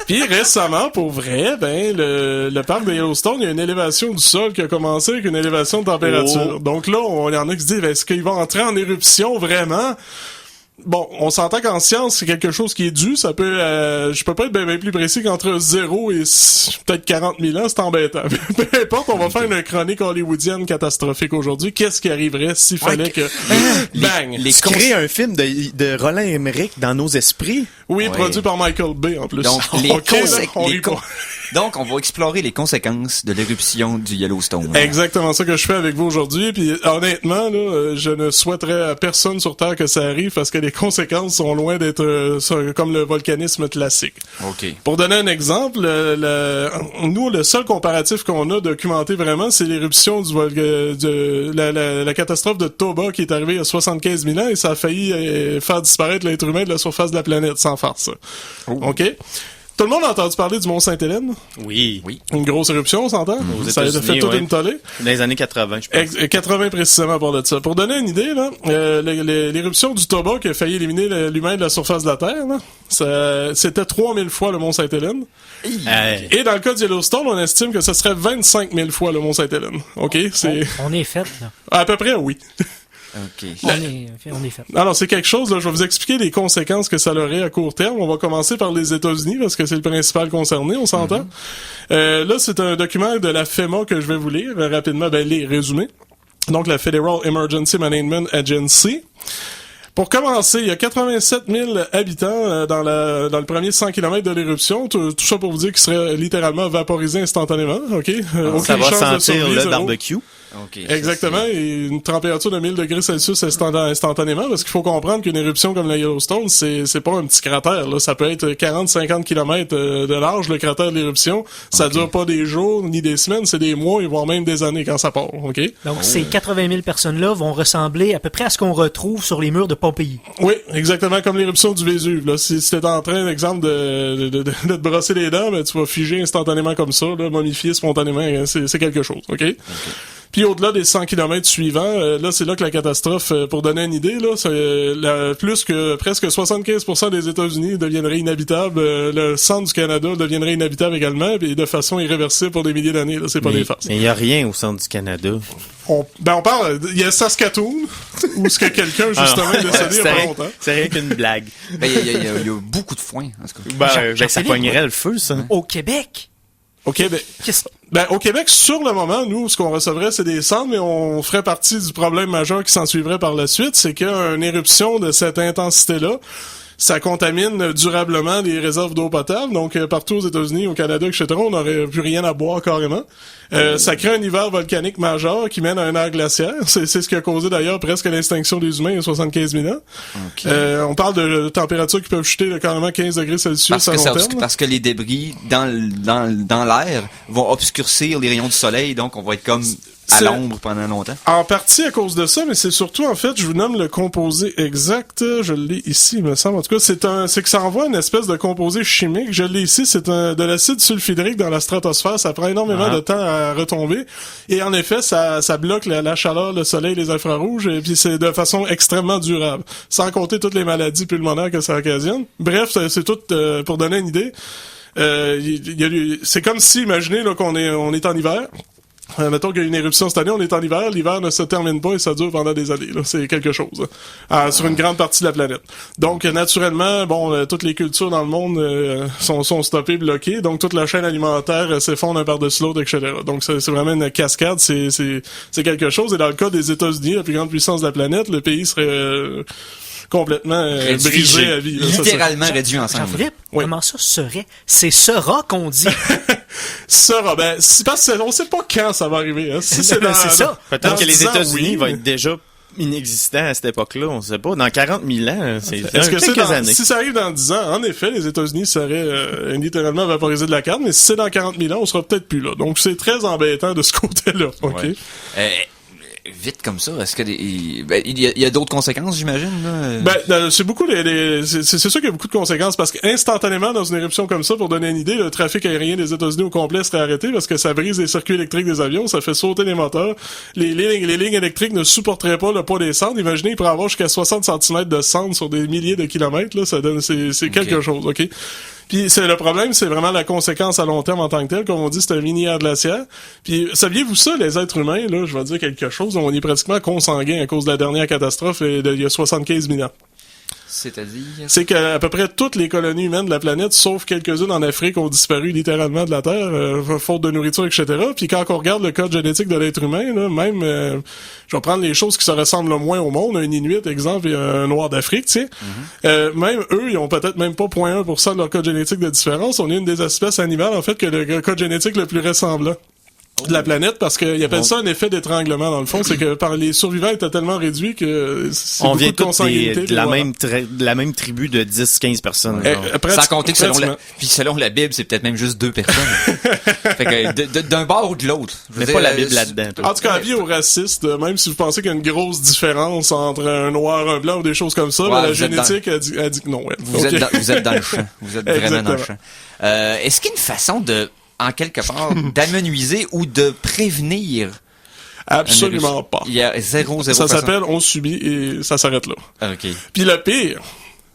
Puis récemment, pour vrai, le parc de Yellowstone, il y a une élévation du sol qui a commencé avec une élévation de température. Oh. Donc là, il y en a qui se disent, est-ce qu'il va entrer en éruption vraiment? Bon, on s'entend qu'en science, c'est quelque chose qui est dû. Ça peut, je peux pas être bien plus précis qu'entre 0 et peut-être 40 000 ans, c'est embêtant. Peu importe, on va faire une chronique hollywoodienne catastrophique aujourd'hui. Qu'est-ce qui arriverait s'il fallait que... Bang! Créer un film de Roland Emmerich dans nos esprits. Oui, produit par Michael Bay, en plus. Donc, donc, on va explorer les conséquences de l'éruption du Yellowstone. Exactement ça que je fais avec vous aujourd'hui. Puis honnêtement, là, je ne souhaiterais à personne sur Terre que ça arrive parce que les conséquences sont loin d'être comme le volcanisme classique. OK. Pour donner un exemple, nous, le seul comparatif qu'on a documenté vraiment, c'est l'éruption la catastrophe de Toba qui est arrivée il y a 75 000 ans et ça a failli faire disparaître l'être humain de la surface de la planète, sans farce. Oh. OK? Tout le monde a entendu parler du Mont Sainte-Hélène? Oui. Une grosse éruption, on s'entend? Ça a États-Unis, fait toute ouais. une tollée. Dans les années 80, je pense. 80 précisément pour de ça. Pour donner une idée, là, l'éruption du Toba qui a failli éliminer l'humain de la surface de la Terre, là, c'était 3000 fois le Mont Sainte-Hélène. Et dans le cas de Yellowstone, on estime que ce serait 25 000 fois le Mont Sainte-Hélène. OK? On est fait, là. À peu près, oui. OK. On est fait. Alors, c'est quelque chose, là, je vais vous expliquer les conséquences que ça aurait à court terme. On va commencer par les États-Unis, parce que c'est le principal concerné, on s'entend. Là, c'est un document de la FEMA que je vais vous lire rapidement, les résumés. Donc, la Federal Emergency Management Agency. Pour commencer, il y a 87 000 habitants dans le premier 100 km de l'éruption. Tout ça pour vous dire qu'ils seraient littéralement vaporisés instantanément. OK? Ça va chance de sentir survie, le zéro. barbecue. OK. Exactement, et une température de 1000 degrés Celsius instantanément, parce qu'il faut comprendre qu'une éruption comme la Yellowstone, c'est pas un petit cratère, là. Ça peut être 40-50 km de large, le cratère de l'éruption. Ça dure pas des jours, ni des semaines, c'est des mois, voire même des années quand ça part, OK? Donc, ces 80 000 personnes-là vont ressembler à peu près à ce qu'on retrouve sur les murs de Pompéi. Oui, exactement comme l'éruption du Vésuve, là. Si t'es en train, exemple, de te brosser les dents, ben, tu vas figer instantanément comme ça, là, momifier spontanément, c'est quelque chose, OK? Puis au-delà des 100 km suivants, là, c'est là que la catastrophe, pour donner une idée, là, plus que presque 75% des États-Unis deviendraient inhabitables. Le centre du Canada deviendrait inhabitable également, et de façon irréversible pour des milliers d'années. Là, c'est pas des farces. Mais il y a rien au centre du Canada. On parle, il y a Saskatoon, où est-ce que quelqu'un, justement, est décédé il y a pas longtemps. C'est rien qu'une blague. Il y a beaucoup de foin, en tout cas. Ça pognerait le feu, ça. Au Québec? Au Québec. Au Québec, sur le moment, nous, ce qu'on recevrait, c'est des cendres, mais on ferait partie du problème majeur qui s'en suivrait par la suite, c'est qu'une éruption de cette intensité-là, ça contamine durablement les réserves d'eau potable. Donc, partout aux États-Unis, au Canada, etc., on n'aurait plus rien à boire carrément. Ça crée un hiver volcanique majeur qui mène à un ère glaciaire. C'est ce qui a causé d'ailleurs presque l'extinction des humains il y a 75 000 ans. Okay. On parle de températures qui peuvent chuter de carrément 15 degrés Celsius à long terme. Parce que les débris dans l'air vont obscurcir les rayons du soleil, donc on va être comme à l'ombre pendant longtemps. En partie à cause de ça, mais c'est surtout, en fait, je vous nomme le composé exact. Je l'ai ici, il me semble. En tout cas, c'est que ça envoie une espèce de composé chimique. Je l'ai ici, c'est de l'acide sulfhydrique dans la stratosphère. Ça prend énormément de temps à retomber. Et en effet, ça bloque la chaleur, le soleil, les infrarouges. Et puis c'est de façon extrêmement durable. Sans compter toutes les maladies pulmonaires que ça occasionne. Bref, c'est tout pour donner une idée. C'est comme si, imaginez là, qu'on est en hiver. Mettons qu'il y a une éruption cette année, on est en hiver, l'hiver ne se termine pas et ça dure pendant des années. Là. C'est quelque chose sur une grande partie de la planète. Donc naturellement, toutes les cultures dans le monde sont stoppées, bloquées, donc toute la chaîne alimentaire s'effondre un par-dessus l'autre, etc. Donc c'est vraiment une cascade, c'est quelque chose. Et dans le cas des États-Unis, la plus grande puissance de la planète, le pays serait complètement brisé à vie. Là, littéralement réduit ensemble. Jean-Philippe, comment ça serait? C'est sera qu'on dit. Sera, c'est parce qu'on sait pas quand ça va arriver. Hein. Si c'est ça. Peut-être que les États-Unis vont être déjà inexistants à cette époque-là, on sait pas. Dans 40 000 ans, c'est quelques années. Si ça arrive dans 10 ans, en effet, les États-Unis seraient littéralement vaporisés de la carte, mais si c'est dans 40 000 ans, on sera peut-être plus là. Donc c'est très embêtant de ce côté-là. Okay? Ouais. Vite comme ça, est-ce que il y a d'autres conséquences, j'imagine là? C'est beaucoup c'est sûr qu'il y a beaucoup de conséquences parce qu'instantanément dans une éruption comme ça, pour donner une idée, le trafic aérien des États-Unis au complet serait arrêté parce que ça brise les circuits électriques des avions, ça fait sauter les moteurs, les lignes électriques ne supporteraient pas le poids des cendres. Imaginez, il pourrait avoir jusqu'à 60 cm de cendres sur des milliers de kilomètres, là, ça donne c'est quelque chose, OK? Puis le problème, c'est vraiment la conséquence à long terme en tant que tel. Comme on dit, c'est un mini-air glaciaire. Puis saviez-vous ça, les êtres humains, là, je vais dire quelque chose, on est pratiquement consanguins à cause de la dernière catastrophe il y a 75 000 ans. C'est-à-dire? C'est qu'à peu près toutes les colonies humaines de la planète, sauf quelques-unes en Afrique, ont disparu littéralement de la Terre, faute de nourriture, etc. Puis quand on regarde le code génétique de l'être humain, là, même, je vais prendre les choses qui se ressemblent le moins au monde, un Inuit, exemple, et un Noir d'Afrique, tu sais. Même eux, ils ont peut-être même pas 0.1% de leur code génétique de différence. On est une des espèces animales, en fait, que le code génétique le plus ressemblant. de la planète, parce qu'ils appellent ça un effet d'étranglement, dans le fond. C'est que les survivants étaient tellement réduits que c'est On beaucoup vient de tous consanguinité. de la même tribu de 10-15 personnes. genre. Sans compter que selon la Bible, c'est peut-être même juste 2 personnes. Fait que d'un bord ou de l'autre. Mais pas la Bible là-dedans. toi. En tout cas, avis aux racistes, même si vous pensez qu'il y a une grosse différence entre un noir, un blanc ou des choses comme ça, Ouais, ben, la vous êtes génétique a dit que non. Ouais. Vous Ok. êtes dans le champ. Vous êtes vraiment dans le champ. Exactement. Est-ce qu'il y a une façon en quelque part, d'amenuiser ou de prévenir? Absolument pas. Il y a zéro Ça s'appelle on subit et ça s'arrête là. OK. Puis le pire,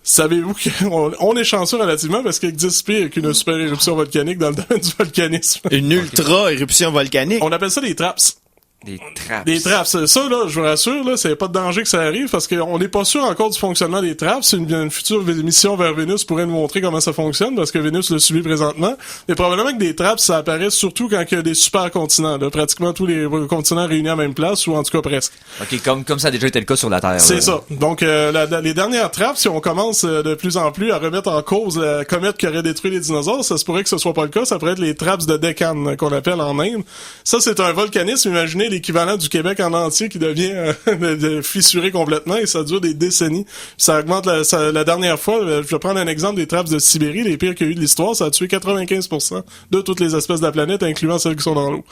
savez-vous qu'on est chanceux relativement parce qu'il existe pire qu'une super éruption volcanique dans le domaine du volcanisme. Une ultra éruption volcanique. On appelle ça des traps. Des trappes. Des traps. Ça, là, je vous rassure, là, c'est pas de danger que ça arrive parce qu'on n'est pas sûr encore du fonctionnement des traps. Une future mission vers Vénus pourrait nous montrer comment ça fonctionne parce que Vénus le subit présentement. Mais probablement que des traps, ça apparaît surtout quand il y a des super continents, là. Pratiquement tous les continents réunis à la même place ou en tout cas presque. OK, comme ça a déjà été le cas sur la Terre. C'est là. ça. Donc, les dernières trappes, si on commence de plus en plus à remettre en cause la comète qui aurait détruit les dinosaures, ça se pourrait que ce soit pas le cas. Ça pourrait être les traps de Deccan, qu'on appelle en Inde. Ça, c'est un volcanisme. Imaginez l'équivalent du Québec en entier qui devient fissuré complètement et ça dure des décennies. Ça augmente la dernière fois. Je vais prendre un exemple des traps de Sibérie, les pires qu'il y a eu de l'histoire. Ça a tué 95% de toutes les espèces de la planète, incluant celles qui sont dans l'eau.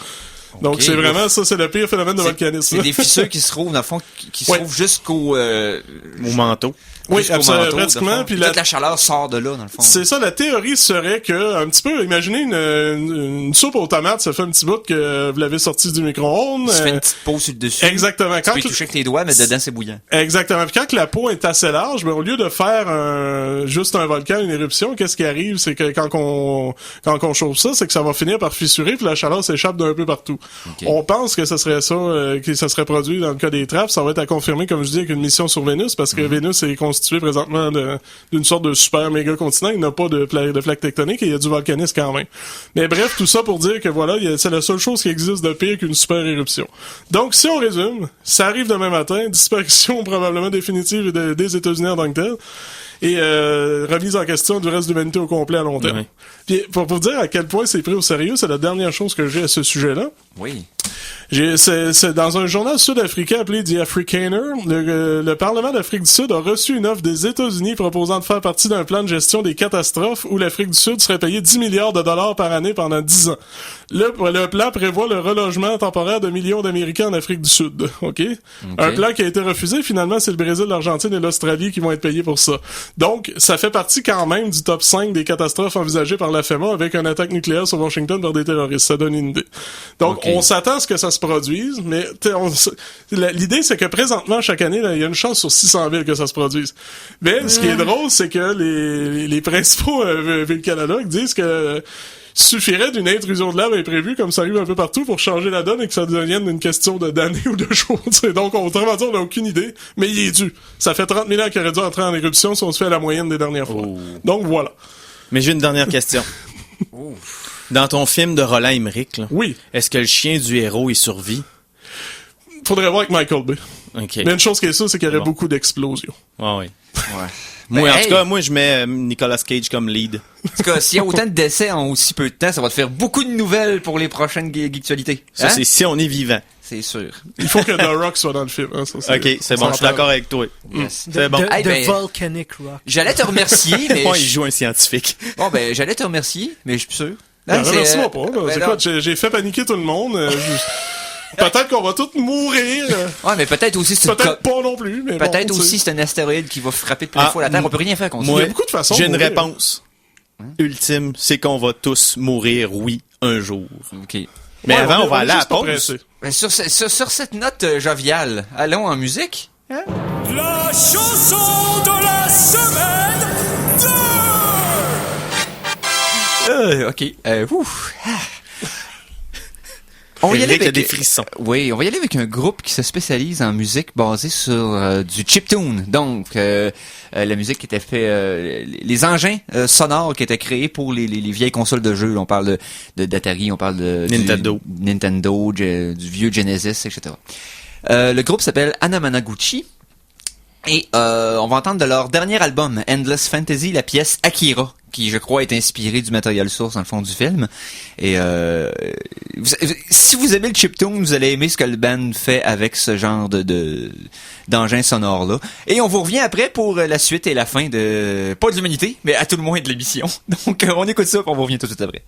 Donc, c'est vraiment ça, c'est le pire phénomène de volcanisme. C'est des fissures qui se trouvent, dans le fond, qui se trouvent jusqu'au Au manteau. Oui, jusqu'au absolument, manteau, pratiquement. Puis toute la chaleur sort de là, dans le fond. C'est ça, la théorie serait que, un petit peu, imaginez une soupe aux tomates, ça fait un petit bout que vous l'avez sorti du micro-ondes. Tu fais une petite peau sur le dessus. Exactement. Tu peux y toucher avec tes doigts, mais dedans, c'est bouillant. Exactement. Puis quand la peau est assez large, ben, au lieu de faire juste un volcan, une éruption, qu'est-ce qui arrive? C'est que quand on chauffe ça, c'est que ça va finir par fissurer puis la chaleur s'échappe d'un peu partout. Okay. On pense que ce serait ça, que ça serait produit dans le cas des trappes. Ça va être à confirmer, comme je dis, avec une mission sur Vénus, parce que Vénus est constituée présentement d'une sorte de super méga continent. Il n'a pas de plaque tectonique et il y a du volcanisme quand même. Mais bref, tout ça pour dire que voilà, c'est la seule chose qui existe de pire qu'une super éruption. Donc, si on résume, ça arrive demain matin, disparition probablement définitive des États-Unis en tant que tel, et remise en question du reste de l'humanité au complet à long terme. Oui. Puis, pour vous dire à quel point c'est pris au sérieux, c'est la dernière chose que j'ai à ce sujet-là. Oui. C'est dans un journal sud-africain appelé The Africaner, le Parlement d'Afrique du Sud a reçu une offre des États-Unis proposant de faire partie d'un plan de gestion des catastrophes où l'Afrique du Sud serait payée 10 milliards de dollars par année pendant 10 ans. Le plan prévoit le relogement temporaire de millions d'Américains en Afrique du Sud. OK? Un plan qui a été refusé. Finalement, c'est le Brésil, l'Argentine et l'Australie qui vont être payés pour ça. Donc, ça fait partie quand même du top 5 des catastrophes envisagées par la FEMA avec une attaque nucléaire sur Washington par des terroristes. Ça donne une idée. Donc, on s'attend à ce que ça se produise, mais l'idée, c'est que présentement, chaque année, là, il y a une chance sur 600 000 que ça se produise. Mais ce qui est drôle, c'est que les principaux vulcanologues disent que suffirait d'une intrusion de lave imprévue, comme ça arrive un peu partout, pour changer la donne et que ça devienne une question d'années ou de jours. Donc, autrement dit, on n'a aucune idée, mais il est dû. Ça fait 30 000 ans qu'il aurait dû entrer en éruption si on se fait à la moyenne des dernières fois. Donc, voilà. Mais j'ai une dernière question. Dans ton film de Roland Emmerich, là, Oui. est-ce que le chien du héros, il survit? Faudrait voir avec Michael Bay. OK. Mais une chose qui est sûre, c'est qu'il y aurait beaucoup d'explosions. Ah oui. Ouais. Moi, en hey! tout cas, moi, je mets Nicolas Cage comme lead. En tout cas, s'il y a autant de décès en aussi peu de temps, ça va te faire beaucoup de nouvelles pour les prochaines geektualités. Ça, Hein? c'est si on est vivant. C'est sûr. Il faut que The Rock soit dans le film. Hein, ça, OK, c'est bon, je suis d'accord avec toi. Yes. C'est bon. Hey, ben, Volcanic Rock. J'allais te remercier, mais... Moi, il joue un scientifique. Bon, ben, j'allais te remercier, mais je suis plus sûr. Ben, Hein, remercie-moi pas. Là. ben, Écoute, j'ai fait paniquer tout le monde. Peut-être qu'on va tous mourir. Ouais, mais peut-être aussi c'est Peut-être pas non plus. Mais peut-être bon, aussi c'est un astéroïde qui va frapper de plein fois la Terre. On peut rien faire contre Il y Moi, a beaucoup de façons j'ai de une mourir. réponse ultime, c'est qu'on va tous mourir, oui, un jour. ça. OK. Mais Ouais, avant, on est va aller à la juste pas pause. pressés. Ben, sur cette note joviale, allons en musique. La chanson de la semaine 2! OK. Ouf. Ah. On va y aller Eric a avec des frissons. Oui, on va y aller avec un groupe qui se spécialise en musique basée sur du chiptune. Donc, la musique qui était faite, les engins sonores qui étaient créés pour les vieilles consoles de jeux. On parle d'Atari, on parle de du vieux Genesis, etc. Le groupe s'appelle Anamanaguchi. Et on va entendre de leur dernier album, Endless Fantasy, la pièce Akira, qui je crois est inspirée du matériel source dans le fond du film. Et si vous aimez le chiptune, vous allez aimer ce que le band fait avec ce genre d'engin sonore là. Et on vous revient après pour la suite et la fin de pas de l'humanité, mais à tout le moins de l'émission. Donc on écoute ça, puis on vous revient tout de suite après.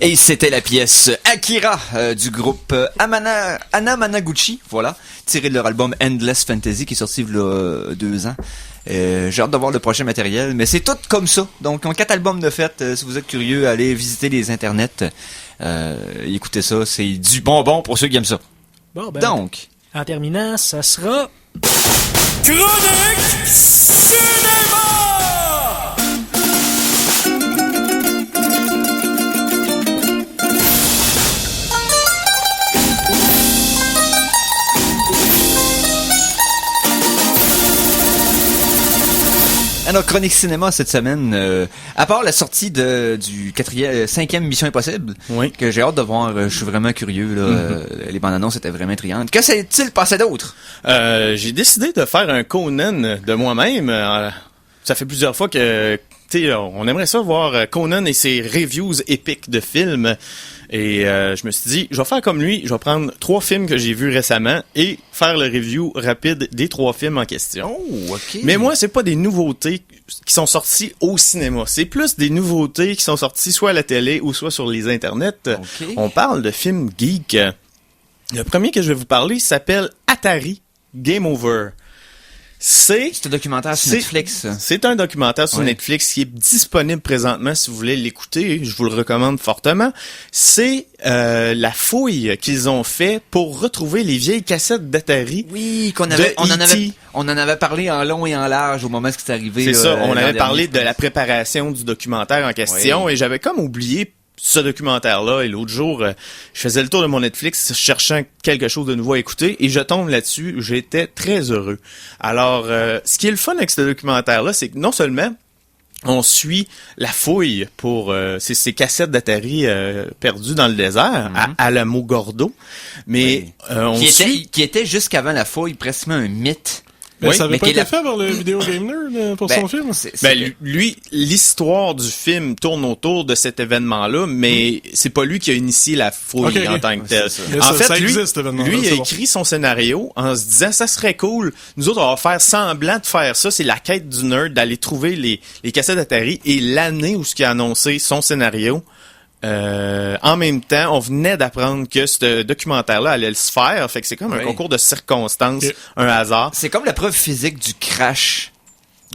Et c'était la pièce Akira du groupe Anna Managuchi, voilà, tiré de leur album Endless Fantasy qui est sorti il y a 2 ans. J'ai hâte de voir le prochain matériel, mais c'est tout comme ça. Donc, on a 4 albums de fête. Si vous êtes curieux, allez visiter les internets. Écoutez ça, c'est du bonbon pour ceux qui aiment ça. Bon, ben, donc, en terminant, ça sera... Chronique Cinéma! Alors, Chronique Cinéma cette semaine, à part la sortie du 5e Mission Impossible, Oui. que j'ai hâte de voir, je suis vraiment curieux, là, les bandes annonces étaient vraiment intrigantes. Que s'est-il passé d'autre? J'ai décidé de faire un Conan de moi-même. Ça fait plusieurs fois que tu sais, on aimerait ça voir Conan et ses reviews épiques de films. Et je me suis dit, je vais faire comme lui, je vais prendre 3 films que j'ai vus récemment et faire le review rapide des 3 films en question. Oh, OK. Mais moi, c'est pas des nouveautés qui sont sorties au cinéma. C'est plus des nouveautés qui sont sorties soit à la télé ou soit sur les internets. OK. On parle de films geeks. Le premier que je vais vous parler s'appelle Atari Game Over. C'est un documentaire sur Netflix. C'est un documentaire sur Ouais. Netflix qui est disponible présentement si vous voulez l'écouter. Je vous le recommande fortement. C'est la fouille qu'ils ont fait pour retrouver les vieilles cassettes d'Atari. Oui, de on en avait parlé en long et en large au moment où c'est arrivé. C'est ça, on l'an avait parlé dernier. de la préparation du documentaire en question Oui. et j'avais comme oublié ce documentaire-là. Et l'autre jour, je faisais le tour de mon Netflix cherchant quelque chose de nouveau à écouter et je tombe là-dessus. J'étais très heureux. Alors, ce qui est le fun avec ce documentaire-là, c'est que non seulement on suit la fouille pour ces cassettes d'Atari perdues dans le désert à Alamogordo, mais on suit... qui était jusqu'avant la fouille presque un mythe. Mais Oui, ça avait mais pas qui été est fait par le Video Game Nerd pour son film? Lui, l'histoire du film tourne autour de cet événement-là, mais c'est pas lui qui a initié la fouille Ok, en ok. tant que tel. Mais En ça fait, lui, existe, cet événement-là, lui c'est a bon. écrit son scénario en se disant ça serait cool. Nous autres, on va faire semblant de faire ça. C'est la quête du nerd d'aller trouver les cassettes d'Atari et l'année où ce qui a annoncé son scénario. En même temps, on venait d'apprendre que ce documentaire-là allait se faire. Fait que c'est comme un Oui. concours de circonstances, Ok. un hasard. C'est comme la preuve physique du crash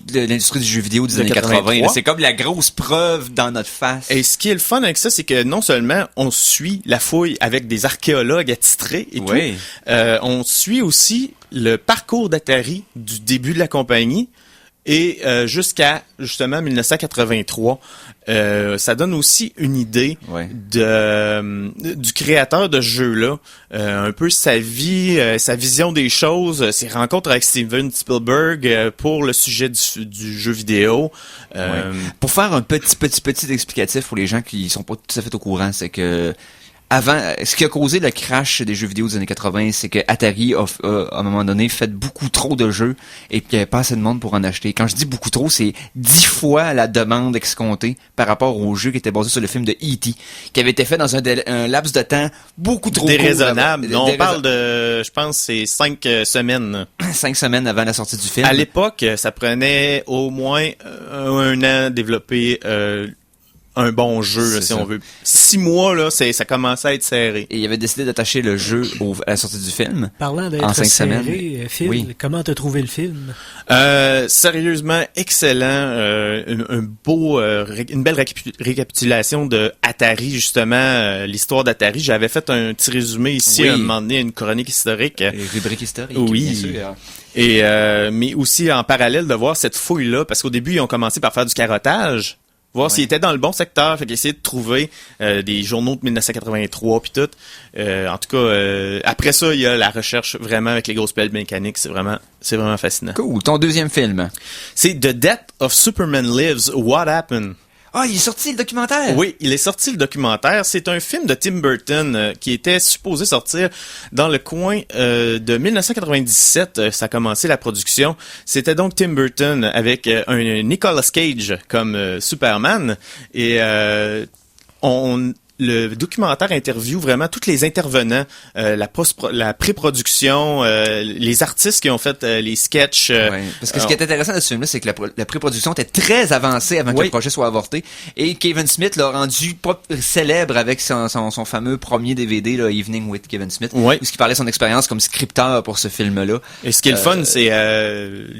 de l'industrie du jeu vidéo des De années 80. 83. là. C'est comme la grosse preuve dans notre face. Et ce qui est le fun avec ça, c'est que non seulement on suit la fouille avec des archéologues attitrés et Oui. tout, on suit aussi le parcours d'Atari du début de la compagnie et jusqu'à justement 1983. Ça donne aussi une idée Ouais. du créateur de ce jeu-là, un peu sa vie, sa vision des choses, ses rencontres avec Steven Spielberg pour le sujet du jeu vidéo. Ouais. Pour faire un petit explicatif pour les gens qui sont pas tout à fait au courant, c'est que ce qui a causé le crash des jeux vidéo des années 80, c'est que Atari a à un moment donné fait beaucoup trop de jeux et qu'il n'y avait pas assez de monde pour en acheter. Quand je dis beaucoup trop, c'est 10 fois la demande escomptée par rapport au jeu qui était basé sur le film de E.T., qui avait été fait dans un laps de temps beaucoup trop Déraisonnable. court. Non, on parle de, je pense, c'est 5 semaines. 5 semaines avant la sortie du film. À l'époque, ça prenait au moins un an de développer un bon jeu, là, C'est si ça. on veut. 6 mois, là, ça commençait à être serré. Et il avait décidé d'attacher le jeu à la sortie du film. Parlant En d'être 5 serré, semaines. Phil, Oui. comment t'as trouvé le film? Sérieusement, excellent. Une belle récapitulation de Atari, justement, l'histoire d'Atari. J'avais fait un petit résumé ici, Oui. à un moment donné, une chronique historique. Les rubriques historiques. Oui. Bien sûr. Et mais aussi en parallèle de voir cette fouille-là, parce qu'au début, ils ont commencé par faire du carottage, voir s'ils étaient dans le bon secteur, fait qu'ils essayaient de trouver des journaux de 1983 puis tout. En tout cas, après ça, il y a la recherche vraiment avec les grosses pelles mécaniques, c'est vraiment fascinant. Cool. Ton deuxième film. C'est The Death of Superman Lives, What Happened? Ah, il est sorti le documentaire. Oui, il est sorti le documentaire. C'est un film de Tim Burton qui était supposé sortir dans le coin de 1997. Ça a commencé la production. C'était donc Tim Burton avec un Nicolas Cage comme Superman. Et le documentaire interview vraiment tous les intervenants, la pré-production, les artistes qui ont fait les sketchs. Ouais. Parce que ce qui est intéressant de ce film-là, c'est que la pré-production était très avancée avant que Oui. le projet soit avorté. Et Kevin Smith l'a rendu célèbre avec son fameux premier DVD, là, Evening with Kevin Smith, Oui. où il parlait de son expérience comme scripteur pour ce film-là. Et ce qui est le fun, c'est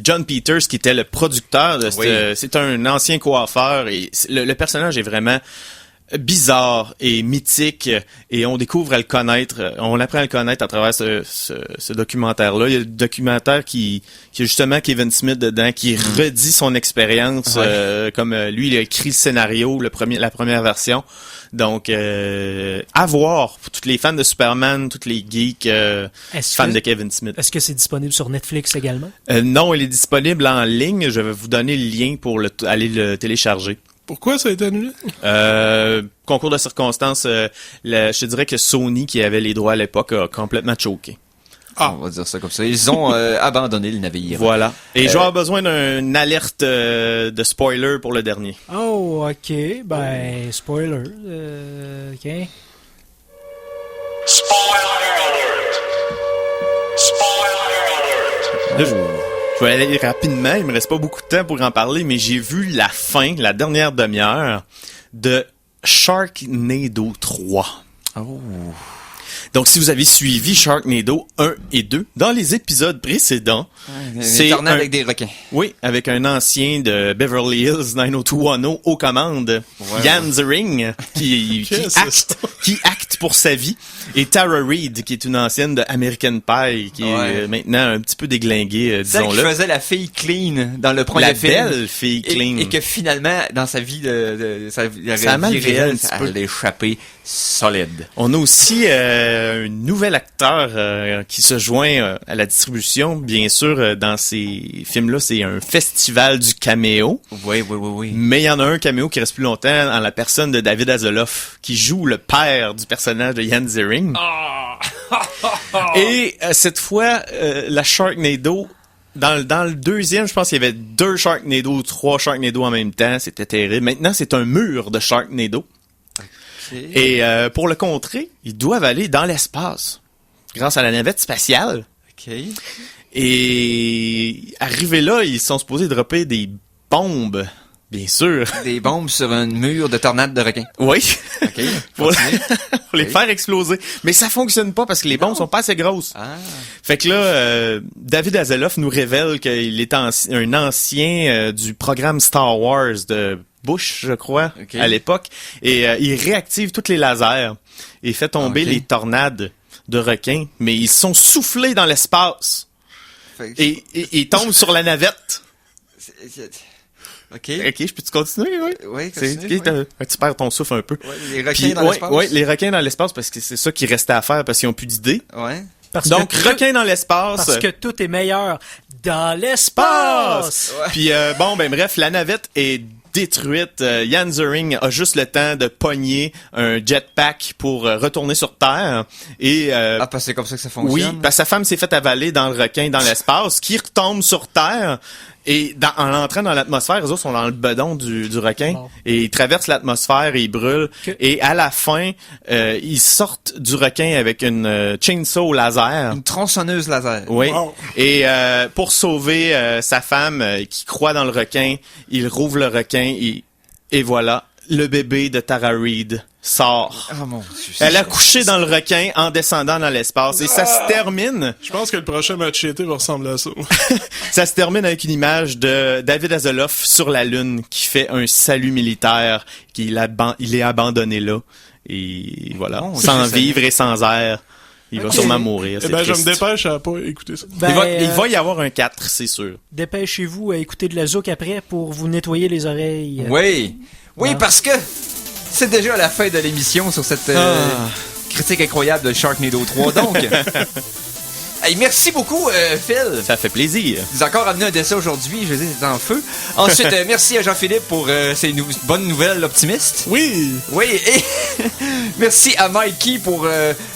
John Peters qui était le producteur de Oui. c'est un ancien coiffeur et le personnage est vraiment bizarre et mythique et on découvre à le connaître, on apprend à le connaître à travers ce documentaire-là. Il y a le documentaire qui a justement Kevin Smith dedans, qui redit son expérience comme lui, il a écrit le scénario, la première version. Donc, à voir pour tous les fans de Superman, tous les geeks fans de Kevin Smith. Est-ce que c'est disponible sur Netflix également? Non, il est disponible en ligne. Je vais vous donner le lien pour aller le télécharger. Pourquoi ça a été annulé? Concours de circonstances, je te dirais que Sony, qui avait les droits à l'époque, a complètement choqué. On va dire ça comme ça. Ils ont abandonné le navire. Voilà. Et je vais avoir besoin d'une alerte de spoiler pour le dernier. Oh, ok. Ben, spoiler. Ok. Là, je vais aller rapidement, il me reste pas beaucoup de temps pour en parler, mais j'ai vu la fin, la dernière demi-heure de Sharknado 3. Oh. Donc, si vous avez suivi Sharknado 1 et 2, dans les épisodes précédents, C'est tornade avec des requins. Oui, avec un ancien de Beverly Hills 90210 aux commandes, Jan Ziering, qui acte pour sa vie, et Tara Reid, qui est une ancienne de American Pie, qui est maintenant un petit peu déglinguée, Celle disons-le. qui faisait la fille clean dans le premier La film. belle fille clean. Et que finalement, dans sa vie sa Ça a mal vie viré réelle, un petit peu. elle a échappé solide. On a aussi un nouvel acteur qui se joint à la distribution. Bien sûr, dans ces films-là, c'est un festival du caméo. Oui. Mais il y en a un caméo qui reste plus longtemps en la personne de David Hasselhoff, qui joue le père du personnage de Jan Ziering. Et cette fois, la Sharknado... Dans le deuxième, je pense qu'il y avait 2 Sharknado ou 3 Sharknado en même temps. C'était terrible. Maintenant, c'est un mur de Sharknado. Et pour le contrer, ils doivent aller dans l'espace grâce à la navette spatiale. OK. Et arrivés là, ils sont supposés dropper des bombes, bien sûr. Des bombes sur un mur de tornade de requins. Oui. OK. pour les faire exploser. Mais ça fonctionne pas parce que les bombes sont pas assez grosses. Ah. Fait que là, David Hasselhoff nous révèle qu'il est un ancien du programme Star Wars de Bush, je crois, à l'époque. Et il réactive tous les lasers et fait tomber les tornades de requins. Mais ils sont soufflés dans l'espace. Et ils tombent sur la navette. OK. OK, je peux-tu continuer? Oui, Oui, continue. Tu perds ton souffle un peu. Ouais, les requins dans l'espace. Oui, les requins dans l'espace, parce que c'est ça qui restait à faire, parce qu'ils n'ont plus d'idées. Ouais. Donc, requins dans l'espace. Parce que tout est meilleur dans l'espace. Puis bref, la navette est détruite. Jan Ziering a juste le temps de pogner un jetpack pour retourner sur Terre. Et parce que c'est comme ça que ça fonctionne. oui, parce que sa femme s'est fait avaler dans le requin dans l'espace, qui retombe sur Terre. Et en entrant dans l'atmosphère, eux autres sont dans le bedon du requin. Bon. Et ils traversent l'atmosphère et ils brûlent. Que- Et à la fin, ils sortent du requin avec une chainsaw laser. Une tronçonneuse laser. Oui. Wow. Et pour sauver sa femme qui croit dans le requin, il rouvre le requin et voilà, le bébé de Tara Reid sort. Oh mon Dieu. Elle a couché dans le requin en descendant dans l'espace. Et ça se termine. Je pense que le prochain Machete va ressembler à ça. Ça se termine avec une image de David Hasselhoff sur la Lune qui fait un salut militaire, il est abandonné là. Et voilà, Bon, sans c'est vivre et sans air. Il va sûrement mourir. Eh c'est ben, je me triste. dépêche à pas écouter ça. Ben, Il va y avoir un 4, c'est sûr. Dépêchez-vous à écouter de la zouk après pour vous nettoyer les oreilles. Oui. Oui, Ouais. parce que c'est déjà la fin de l'émission sur cette critique incroyable de Sharknado 3. Donc, hey, merci beaucoup, Phil. Ça fait plaisir. Tu nous as encore amené un dessin aujourd'hui, je veux dire, c'est en feu. Ensuite, merci à Jean-Philippe pour ces bonnes nouvelles optimistes. Oui! Oui, et merci à Mikey pour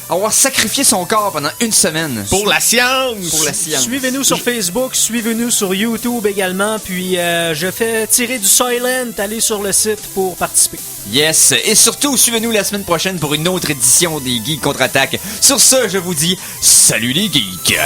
avoir sacrifié son corps pendant une semaine. Pour la science! Pour la science. Suivez-nous sur Facebook, suivez-nous sur YouTube également, puis je fais tirer du Soylent, allez sur le site pour participer. Yes, et surtout, suivez-nous la semaine prochaine pour une autre édition des Geeks Contre-Attaque. Sur ce, je vous dis, salut les geeks!